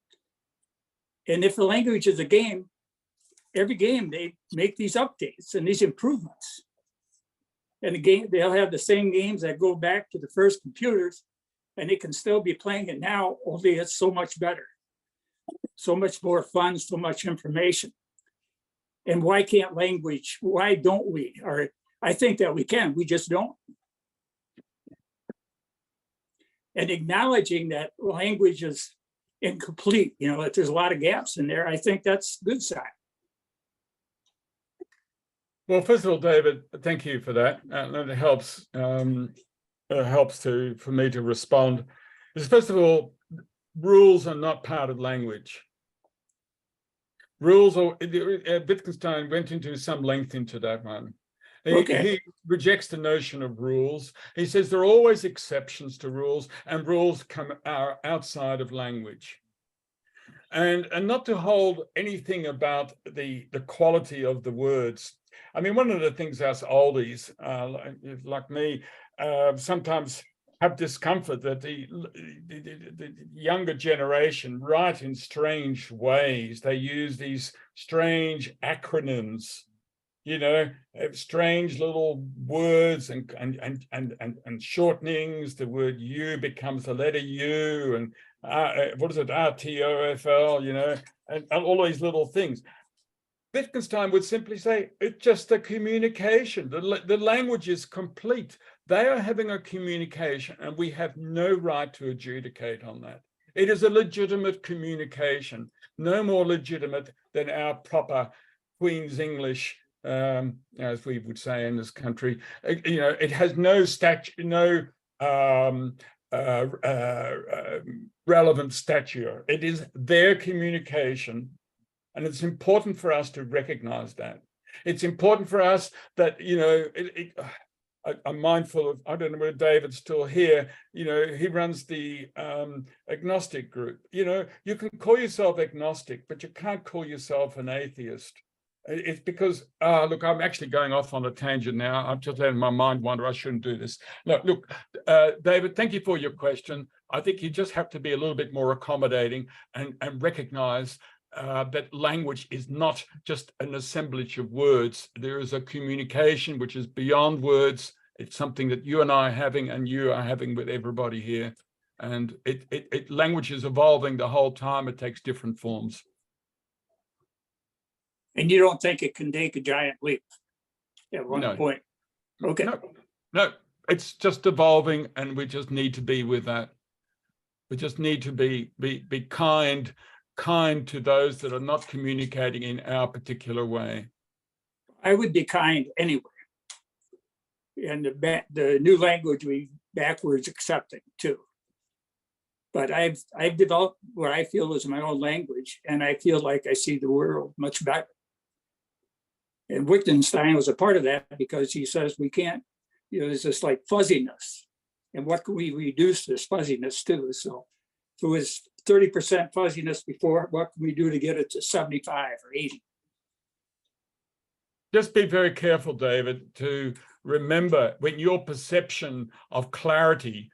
[SPEAKER 12] And if the language is a game, every game they make these updates and these improvements. And the game, they'll have the same games that go back to the first computers, and they can still be playing it now, only it's so much better, so much more fun, so much information. And why can't language, why don't we? Or I think that we can, we just don't. And acknowledging that language is incomplete, that there's a lot of gaps in there, I think that's a good sign.
[SPEAKER 1] Well, first of all, David, thank you for that. And it helps for me to respond. First of all, rules are not part of language. Rules, or Wittgenstein went into some length into that one. He rejects the notion of rules. He says there are always exceptions to rules, and rules are outside of language. And not to hold anything about the quality of the words. I mean, one of the things us oldies, like me, sometimes have discomfort that the younger generation write in strange ways. They use these strange acronyms, strange little words and shortenings. The word "you" becomes the letter U, and what is it, RTOFL, and all these little things. Wittgenstein would simply say, it's just a communication. The language is complete. They are having a communication, and we have no right to adjudicate on that. It is a legitimate communication, no more legitimate than our proper Queen's English, as we would say in this country. It has no relevant stature. It is their communication. And it's important for us to recognize that. It's important for us that, I'm mindful of, I don't know whether David's still here, he runs the agnostic group. You can call yourself agnostic, but you can't call yourself an atheist. It's because, look, I'm actually going off on a tangent now. I'm just letting my mind wander. I shouldn't do this. No, look, David, thank you for your question. I think you just have to be a little bit more accommodating and recognize that language is not just an assemblage of words. There is a communication which is beyond words. It's something that you and I are having, and you are having with everybody here. And language is evolving the whole time. It takes different forms.
[SPEAKER 12] And you don't think it can take a giant leap at one point? Okay.
[SPEAKER 1] No, it's just evolving, and we just need to be with that. We just need to be kind to those that are not communicating in our particular way.
[SPEAKER 12] I would be kind anyway. And the new language we backwards accepting too. But I've developed what I feel is my own language, and I feel like I see the world much better. And Wittgenstein was a part of that, because he says we can't, there's this like fuzziness. And what can we reduce this fuzziness to? So if it was 30% fuzziness before, what can we do to get it to 75 or 80?
[SPEAKER 1] Just be very careful, David, to remember, when your perception of clarity,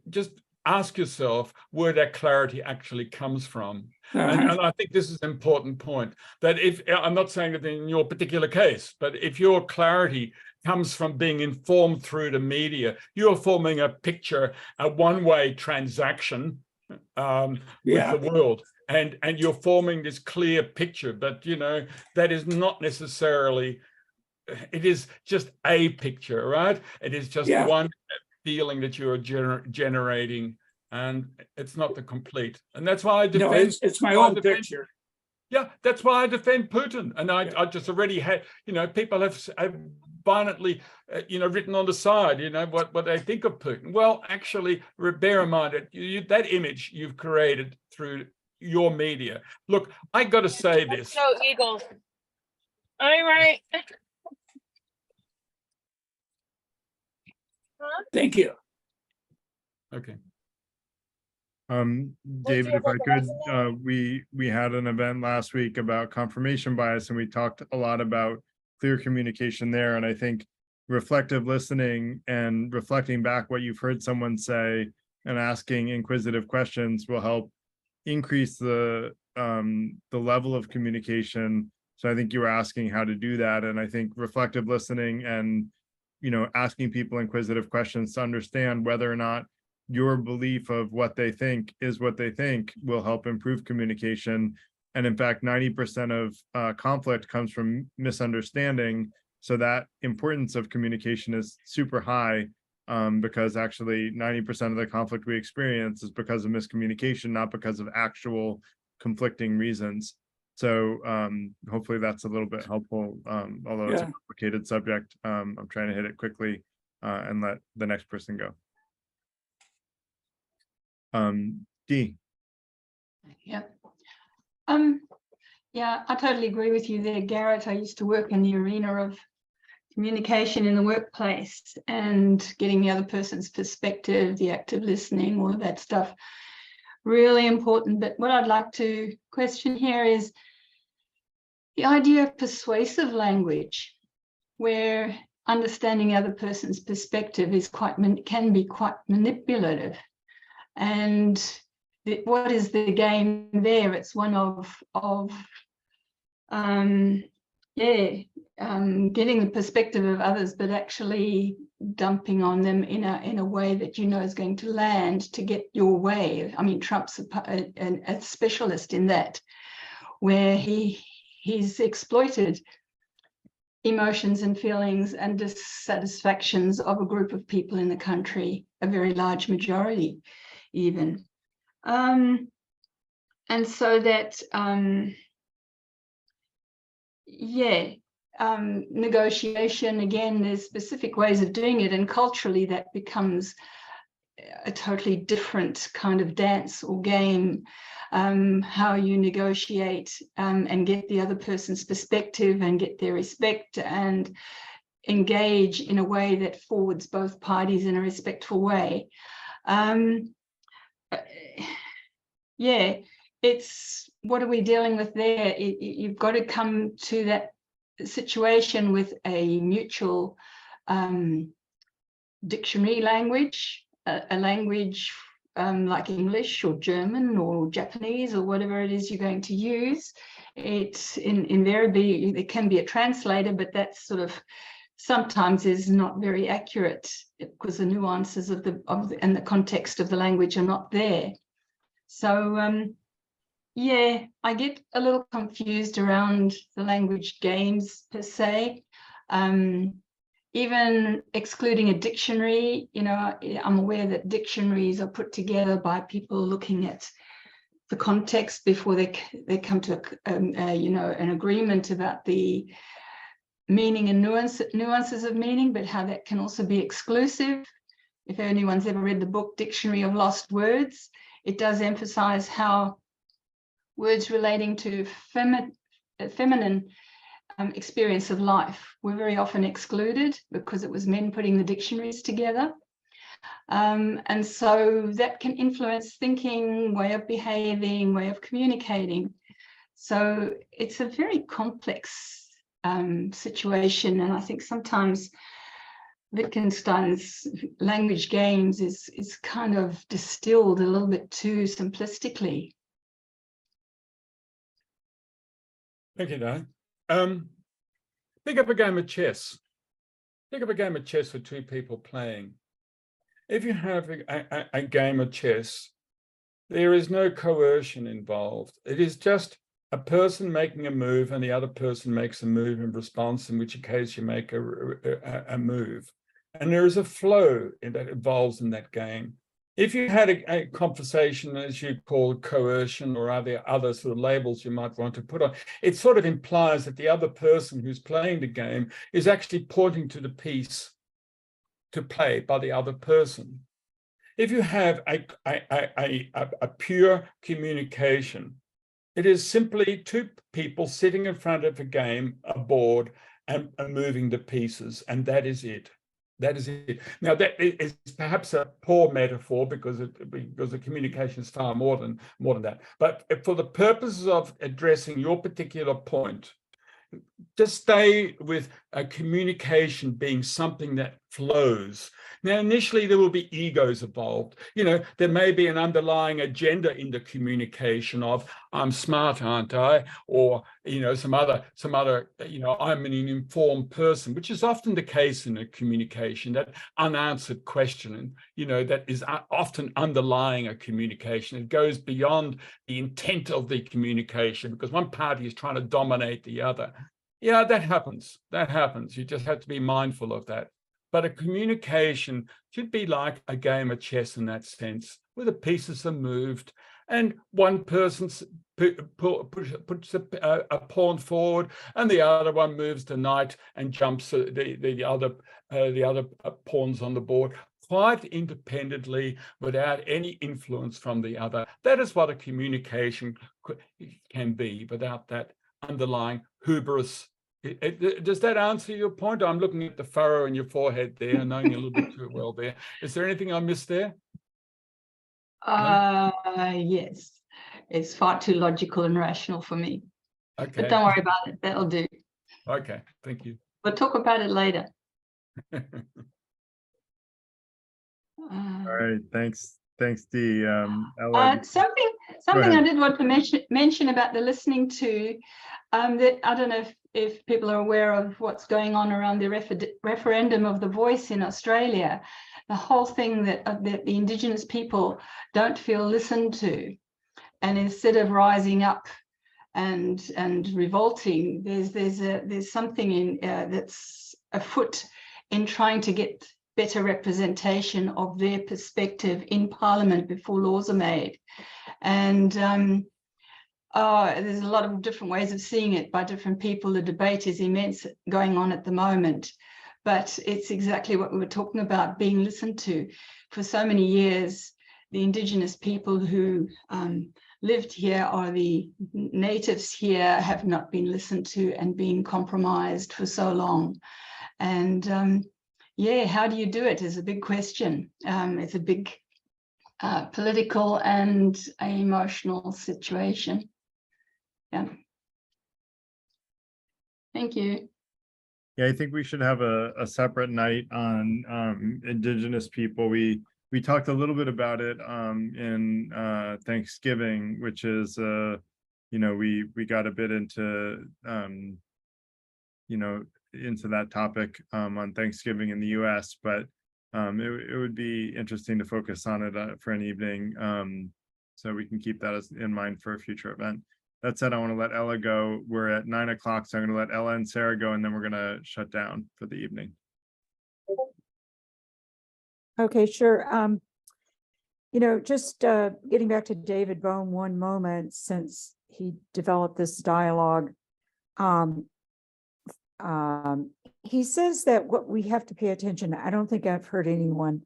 [SPEAKER 1] just ask yourself where that clarity actually comes from. And I think this is an important point, that if, I'm not saying that in your particular case, but if your clarity comes from being informed through the media, you're forming a picture, a one-way transaction with the world. And you're forming this clear picture, but that is not necessarily, it is just a picture, right? It is just one feeling that you're generating, and it's not the complete. And that's why I defend.
[SPEAKER 12] No, it's my own picture.
[SPEAKER 1] Yeah, that's why I defend Putin. And I just already had, people have violently, written on the side, what they think of Putin. Well, actually, bear in mind that that image you've created through your media. Look, I got to say this.
[SPEAKER 9] Go Eagles. All right.
[SPEAKER 12] Thank you.
[SPEAKER 1] Okay.
[SPEAKER 2] David, if I could, we had an event last week about confirmation bias, and we talked a lot about clear communication there. And I think reflective listening and reflecting back what you've heard someone say and asking inquisitive questions will help increase the level of communication. So I think you were asking how to do that. And I think reflective listening and, asking people inquisitive questions to understand whether or not your belief of what they think is what they think will help improve communication. And in fact, 90% of conflict comes from misunderstanding. So that importance of communication is super high, because actually 90% of the conflict we experience is because of miscommunication, not because of actual conflicting reasons. So hopefully that's a little bit helpful, although it's a complicated subject. I'm trying to hit it quickly and let the next person go. Dee.
[SPEAKER 13] Yep. Yeah, I totally agree with you there, Garrett. I used to work in the arena of communication in the workplace and getting the other person's perspective, the active listening, all of that stuff. Really important. But what I'd like to question here is the idea of persuasive language, where understanding the other person's perspective is can be quite manipulative. And what is the game there? It's one of getting the perspective of others, but actually dumping on them in a way that is going to land to get your way. I mean, Trump's a specialist in that, where he's exploited emotions and feelings and dissatisfactions of a group of people in the country, a very large majority even. And so that, negotiation, again, there's specific ways of doing it, and culturally that becomes a totally different kind of dance or game, how you negotiate and get the other person's perspective and get their respect and engage in a way that forwards both parties in a respectful way. It's what are we dealing with there? You've got to come to that situation with a mutual dictionary language, a language like English or German or Japanese or whatever it is you're going to use. It's invariably, there can be a translator, but that's sort of sometimes is not very accurate because the nuances of and the context of the language are not there. So I get a little confused around the language games per se. Even excluding a dictionary, I'm aware that dictionaries are put together by people looking at the context before they come to an agreement about the meaning and nuances of meaning, but how that can also be exclusive. If anyone's ever read the book Dictionary of Lost Words, it does emphasize how words relating to feminine experience of life were very often excluded because it was men putting the dictionaries together. And so that can influence thinking, way of behaving, way of communicating. So it's a very complex situation. And I think sometimes Wittgenstein's language games is kind of distilled a little bit too simplistically.
[SPEAKER 1] Thank you, Dan. Pick up a game of chess. Pick up a game of chess with two people playing. If you have a game of chess, there is no coercion involved. It is just a person making a move and the other person makes a move in response, in which case you make a move. And there is a flow that involves in that game. If you had a conversation, as you call coercion, or are there other sort of labels you might want to put on, it sort of implies that the other person who's playing the game is actually pointing to the piece to play by the other person. If you have a pure communication, it is simply two people sitting in front of a game, a board, and moving the pieces, and that is it. That is it. Now, that is perhaps a poor metaphor because the communication is far more than that. But for the purposes of addressing your particular point, just stay with a communication being something that flows. Now, initially, there will be egos involved. You know, there may be an underlying agenda in the communication of, I'm smart, aren't I? Or, you know, some other, you know, I'm an informed person, which is often the case in a communication, that unanswered question, you know, that is often underlying a communication. It goes beyond the intent of the communication because one party is trying to dominate the other. Yeah, that happens. That happens. You just have to be mindful of that. But a communication should be like a game of chess in that sense, where the pieces are moved and one person puts a pawn forward and the other one moves the knight and jumps the other pawns on the board quite independently without any influence from the other. That is what a communication can be without that underlying hubris. Does that answer your point? I'm looking at the furrow in your forehead there, knowing you a little bit too well there. Is there anything I missed there?
[SPEAKER 13] Yes, it's far too logical and rational for me.
[SPEAKER 1] Okay.
[SPEAKER 13] But don't worry about it, that'll do.
[SPEAKER 1] Okay, thank you.
[SPEAKER 13] We'll talk about it later.
[SPEAKER 2] All right, thanks, Dee. Ella,
[SPEAKER 13] Something I did want to mention about the listening to, that I don't know if people are aware of what's going on around the referendum of the voice in Australia. The whole thing that the Indigenous people don't feel listened to, and instead of rising up and revolting, there's something in that's afoot in trying to get better representation of their perspective in Parliament before laws are made. And there's a lot of different ways of seeing it by different people. The debate is immense going on at the moment, but it's exactly what we were talking about, being listened to. For so many years, the Indigenous people who lived here, or the natives here, have not been listened to and been compromised for so long. And yeah, how do you do it is a big question. It's a big political and emotional situation. Yeah. Thank you.
[SPEAKER 2] yeah, I think we should have a separate night on Indigenous people. We talked a little bit about it in Thanksgiving, which is you know, we got a bit into you know, into that topic on Thanksgiving in the US, but it would be interesting to focus on it for an evening, so we can keep that in mind for a future event. That said, I want to let Ella go. We're at 9 o'clock, so I'm going to let Ella and Sarah go, and then we're going to shut down for the evening.
[SPEAKER 8] Okay, sure. You know, just getting back to David Bohm one moment, since he developed this dialogue. He says that what we have to pay attention, I don't think I've heard anyone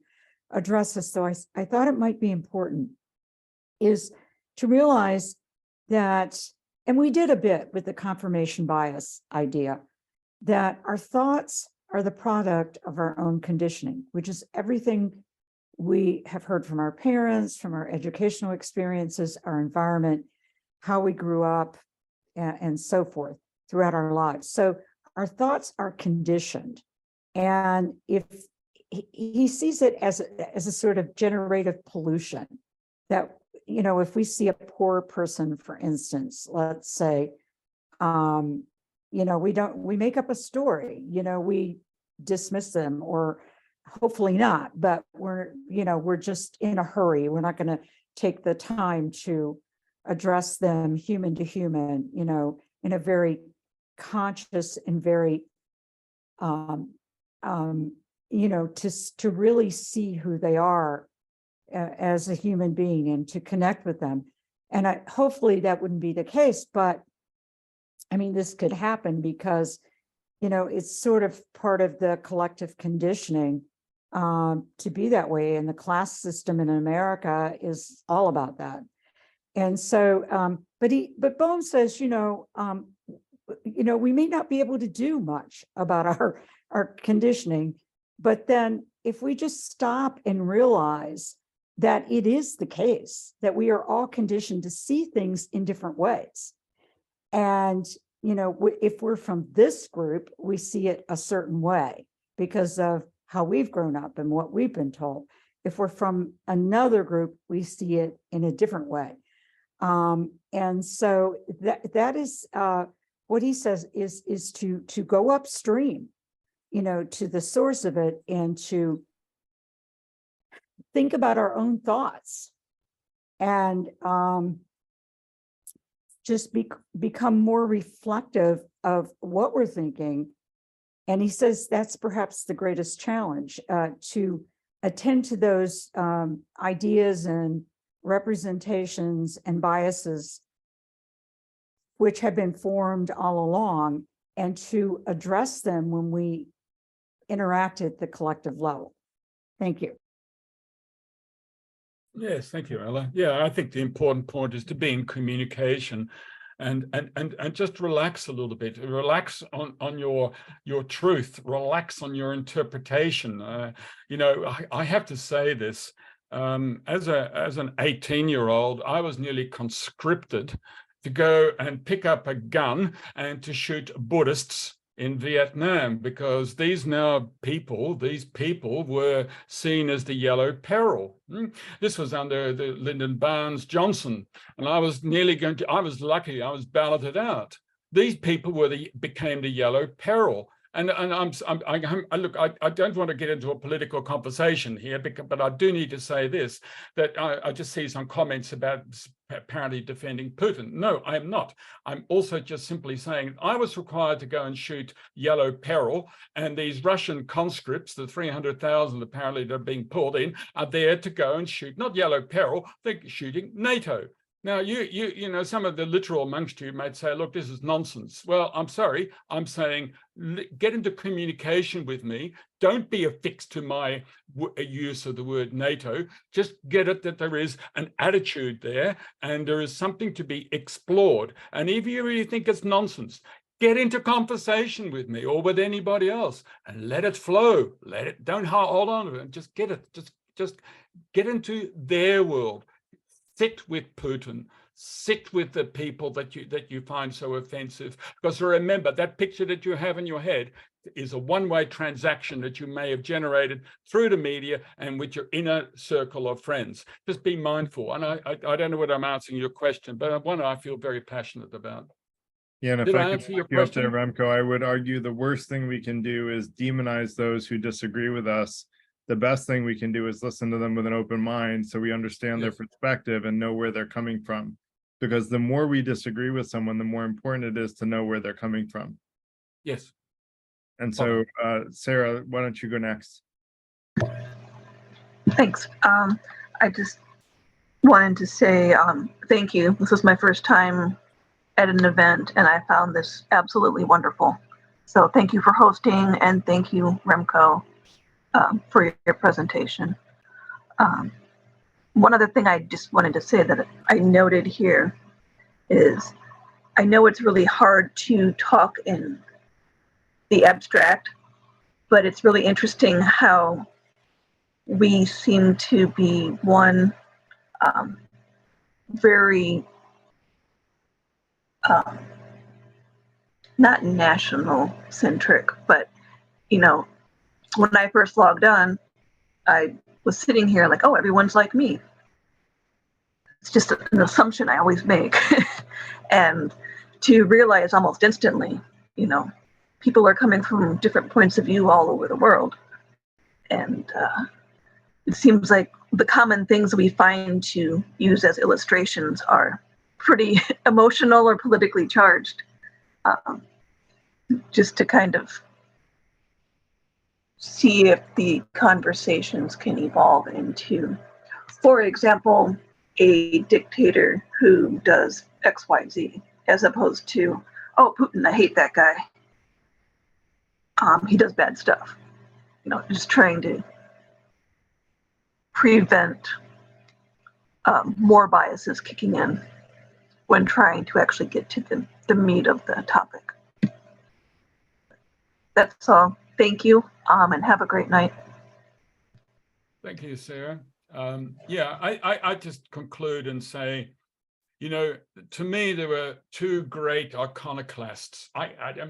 [SPEAKER 8] address this, so I thought it might be important, is to realize that, and we did a bit with the confirmation bias idea, that our thoughts are the product of our own conditioning, which is everything we have heard from our parents, from our educational experiences, our environment, how we grew up, and so forth throughout our lives. So our thoughts are conditioned. And if he sees it as a sort of generative pollution that, if we see a poor person, for instance, let's say, we make up a story, we dismiss them, or hopefully not, but we're just in a hurry. We're not going to take the time to address them human to human, in a very conscious and very, to really see who they are as a human being and to connect with them. And hopefully that wouldn't be the case, but I mean, this could happen because, it's sort of part of the collective conditioning to be that way. And the class system in America is all about that. And so, but Bohm says, we may not be able to do much about our conditioning, but then if we just stop and realize that it is the case that we are all conditioned to see things in different ways. And, if we're from this group, we see it a certain way because of how we've grown up and what we've been told. If we're from another group, we see it in a different way. And so that is what he says is to go upstream, to the source of it, and to think about our own thoughts and just become more reflective of what we're thinking. And he says that's perhaps the greatest challenge, to attend to those ideas and representations and biases which have been formed all along, and to address them when we interact at the collective level. Thank you.
[SPEAKER 1] Yes, thank you, Ella. Yeah, I think the important point is to be in communication and just relax a little bit. Relax on your truth, relax on your interpretation. I have to say this. As an 18-year-old, I was nearly conscripted to go and pick up a gun and to shoot Buddhists in Vietnam, because these people were seen as the yellow peril. This was under the Lyndon Barnes Johnson, and I was lucky, I was balloted out. These people became the yellow peril. And look, I don't want to get into a political conversation here, but I do need to say this, that I just see some comments about apparently defending Putin. No, I am not. I'm also just simply saying I was required to go and shoot yellow peril, and these Russian conscripts, the 300,000 apparently that are being pulled in, are there to go and shoot, not yellow peril, they're shooting NATO. Now, some of the literal amongst you might say, look, this is nonsense. Well, I'm sorry. I'm saying get into communication with me. Don't be affixed to my use of the word NATO. Just get it that there is an attitude there and there is something to be explored. And if you really think it's nonsense, get into conversation with me or with anybody else and let it flow. Don't hold on to it. Just get it. Just get into their world. Sit with Putin, sit with the people that you find so offensive. Because remember, that picture that you have in your head is a one-way transaction that you may have generated through the media and with your inner circle of friends. Just be mindful. And I don't know whether I'm answering your question, but one I feel very passionate about.
[SPEAKER 2] Yeah, and if
[SPEAKER 1] Did
[SPEAKER 2] I
[SPEAKER 1] I
[SPEAKER 2] could
[SPEAKER 1] answer your
[SPEAKER 2] back you up there,
[SPEAKER 1] question?
[SPEAKER 2] Remco, I would argue the worst thing we can do is demonize those who disagree with us. The best thing we can do is listen to them with an open mind so we understand their perspective and know where they're coming from. Because the more we disagree with someone, the more important it is to know where they're coming from.
[SPEAKER 1] Yes.
[SPEAKER 2] And so, Sarah, why don't you go next?
[SPEAKER 7] Thanks. I just wanted to say thank you. This is my first time at an event, and I found this absolutely wonderful. So thank you for hosting, and thank you, Remco, for your presentation. One other thing I just wanted to say that I noted here is I know it's really hard to talk in the abstract, but it's really interesting how we seem to be one very not national centric, but when I first logged on, I was sitting here like, oh, everyone's like me. It's just an assumption I always make. And to realize almost instantly, you know, people are coming from different points of view all over the world. And it seems like the common things we find to use as illustrations are pretty emotional or politically charged. Just to kind of see if the conversations can evolve into, for example, a dictator who does X, Y, Z, as opposed to, oh, Putin, I hate that guy. He does bad stuff. You know, just trying to prevent more biases kicking in when trying to actually get to the meat of the topic. That's all. Thank you, and have a great night.
[SPEAKER 1] Thank you, Sarah. Yeah, I just conclude and say, you know, to me, there were two great iconoclasts.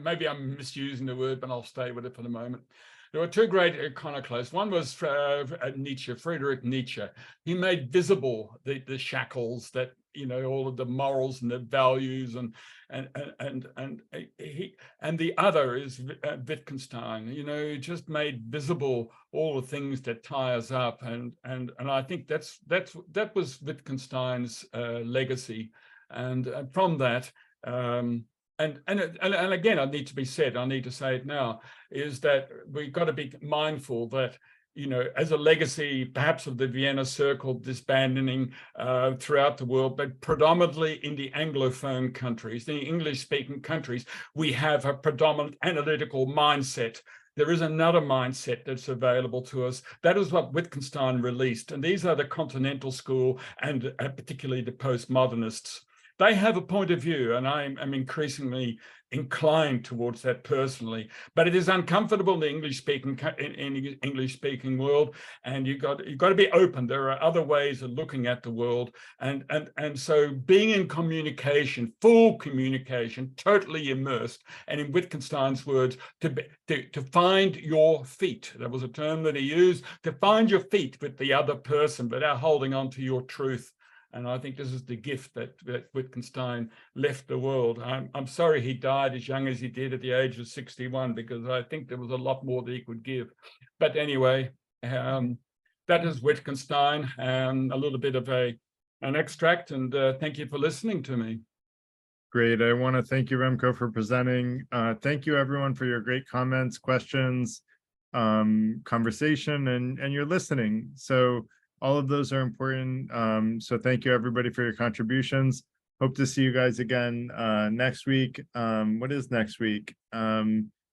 [SPEAKER 1] Maybe I'm misusing the word, but I'll stay with it for the moment. There were two great iconoclasts. One was Nietzsche, Friedrich Nietzsche. He made visible the shackles that, you know, all of the morals and the values, and the other is Wittgenstein. You know, he just made visible all the things that tie us up, and I think that was Wittgenstein's legacy, and from that. And again, I need to say it now, is that we've got to be mindful that, you know, as a legacy, perhaps of the Vienna Circle disbanding throughout the world, but predominantly in the Anglophone countries, the English-speaking countries, we have a predominant analytical mindset. There is another mindset that's available to us. That is what Wittgenstein released. And these are the Continental School and particularly the postmodernists. They have a point of view, and I'm increasingly inclined towards that personally. But it is uncomfortable in the English-speaking world, and you've got to be open. There are other ways of looking at the world, and so being in communication, full communication, totally immersed, and in Wittgenstein's words, to find your feet. That was a term that he used, to find your feet with the other person without holding on to your truth. And I think this is the gift that Wittgenstein left the world. I'm sorry he died as young as he did at the age of 61, because I think there was a lot more that he could give. But anyway, that is Wittgenstein, and a little bit of an extract. And thank you for listening to me.
[SPEAKER 2] Great. I want to thank you, Remco, for presenting. Thank you, everyone, for your great comments, questions, conversation, and your listening. So all of those are important. So thank you, everybody, for your contributions. Hope to see you guys again next week. What is next week?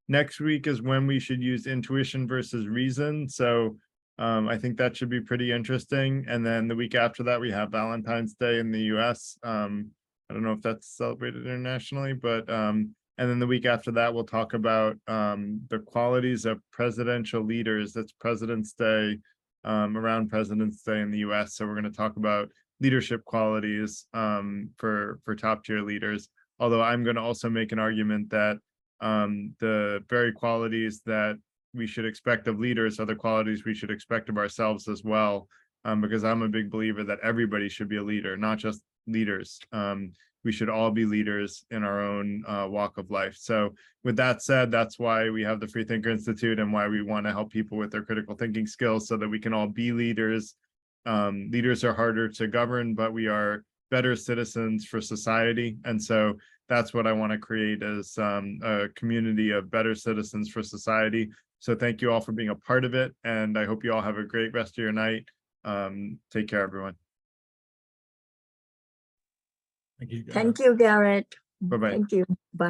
[SPEAKER 2] Next week is when we should use intuition versus reason. So I think that should be pretty interesting. And then the week after that, we have Valentine's Day in the US. I don't know if that's celebrated internationally, but and then the week after that, we'll talk about the qualities of presidential leaders. That's President's Day. Around President's Day in the US. So we're going to talk about leadership qualities for top tier leaders. Although I'm going to also make an argument that the very qualities that we should expect of leaders are the qualities we should expect of ourselves as well. Because I'm a big believer that everybody should be a leader, not just leaders. We should all be leaders in our own walk of life. So with that said, that's why we have the Freethinker Institute and why we want to help people with their critical thinking skills so that we can all be leaders. Leaders are harder to govern, but we are better citizens for society. And so that's what I want to create, is a community of better citizens for society. So thank you all for being a part of it. And I hope you all have a great rest of your night. Take care, everyone.
[SPEAKER 1] Thank you.
[SPEAKER 14] Thank you, Garrett.
[SPEAKER 2] Bye-bye.
[SPEAKER 14] Thank you. Bye.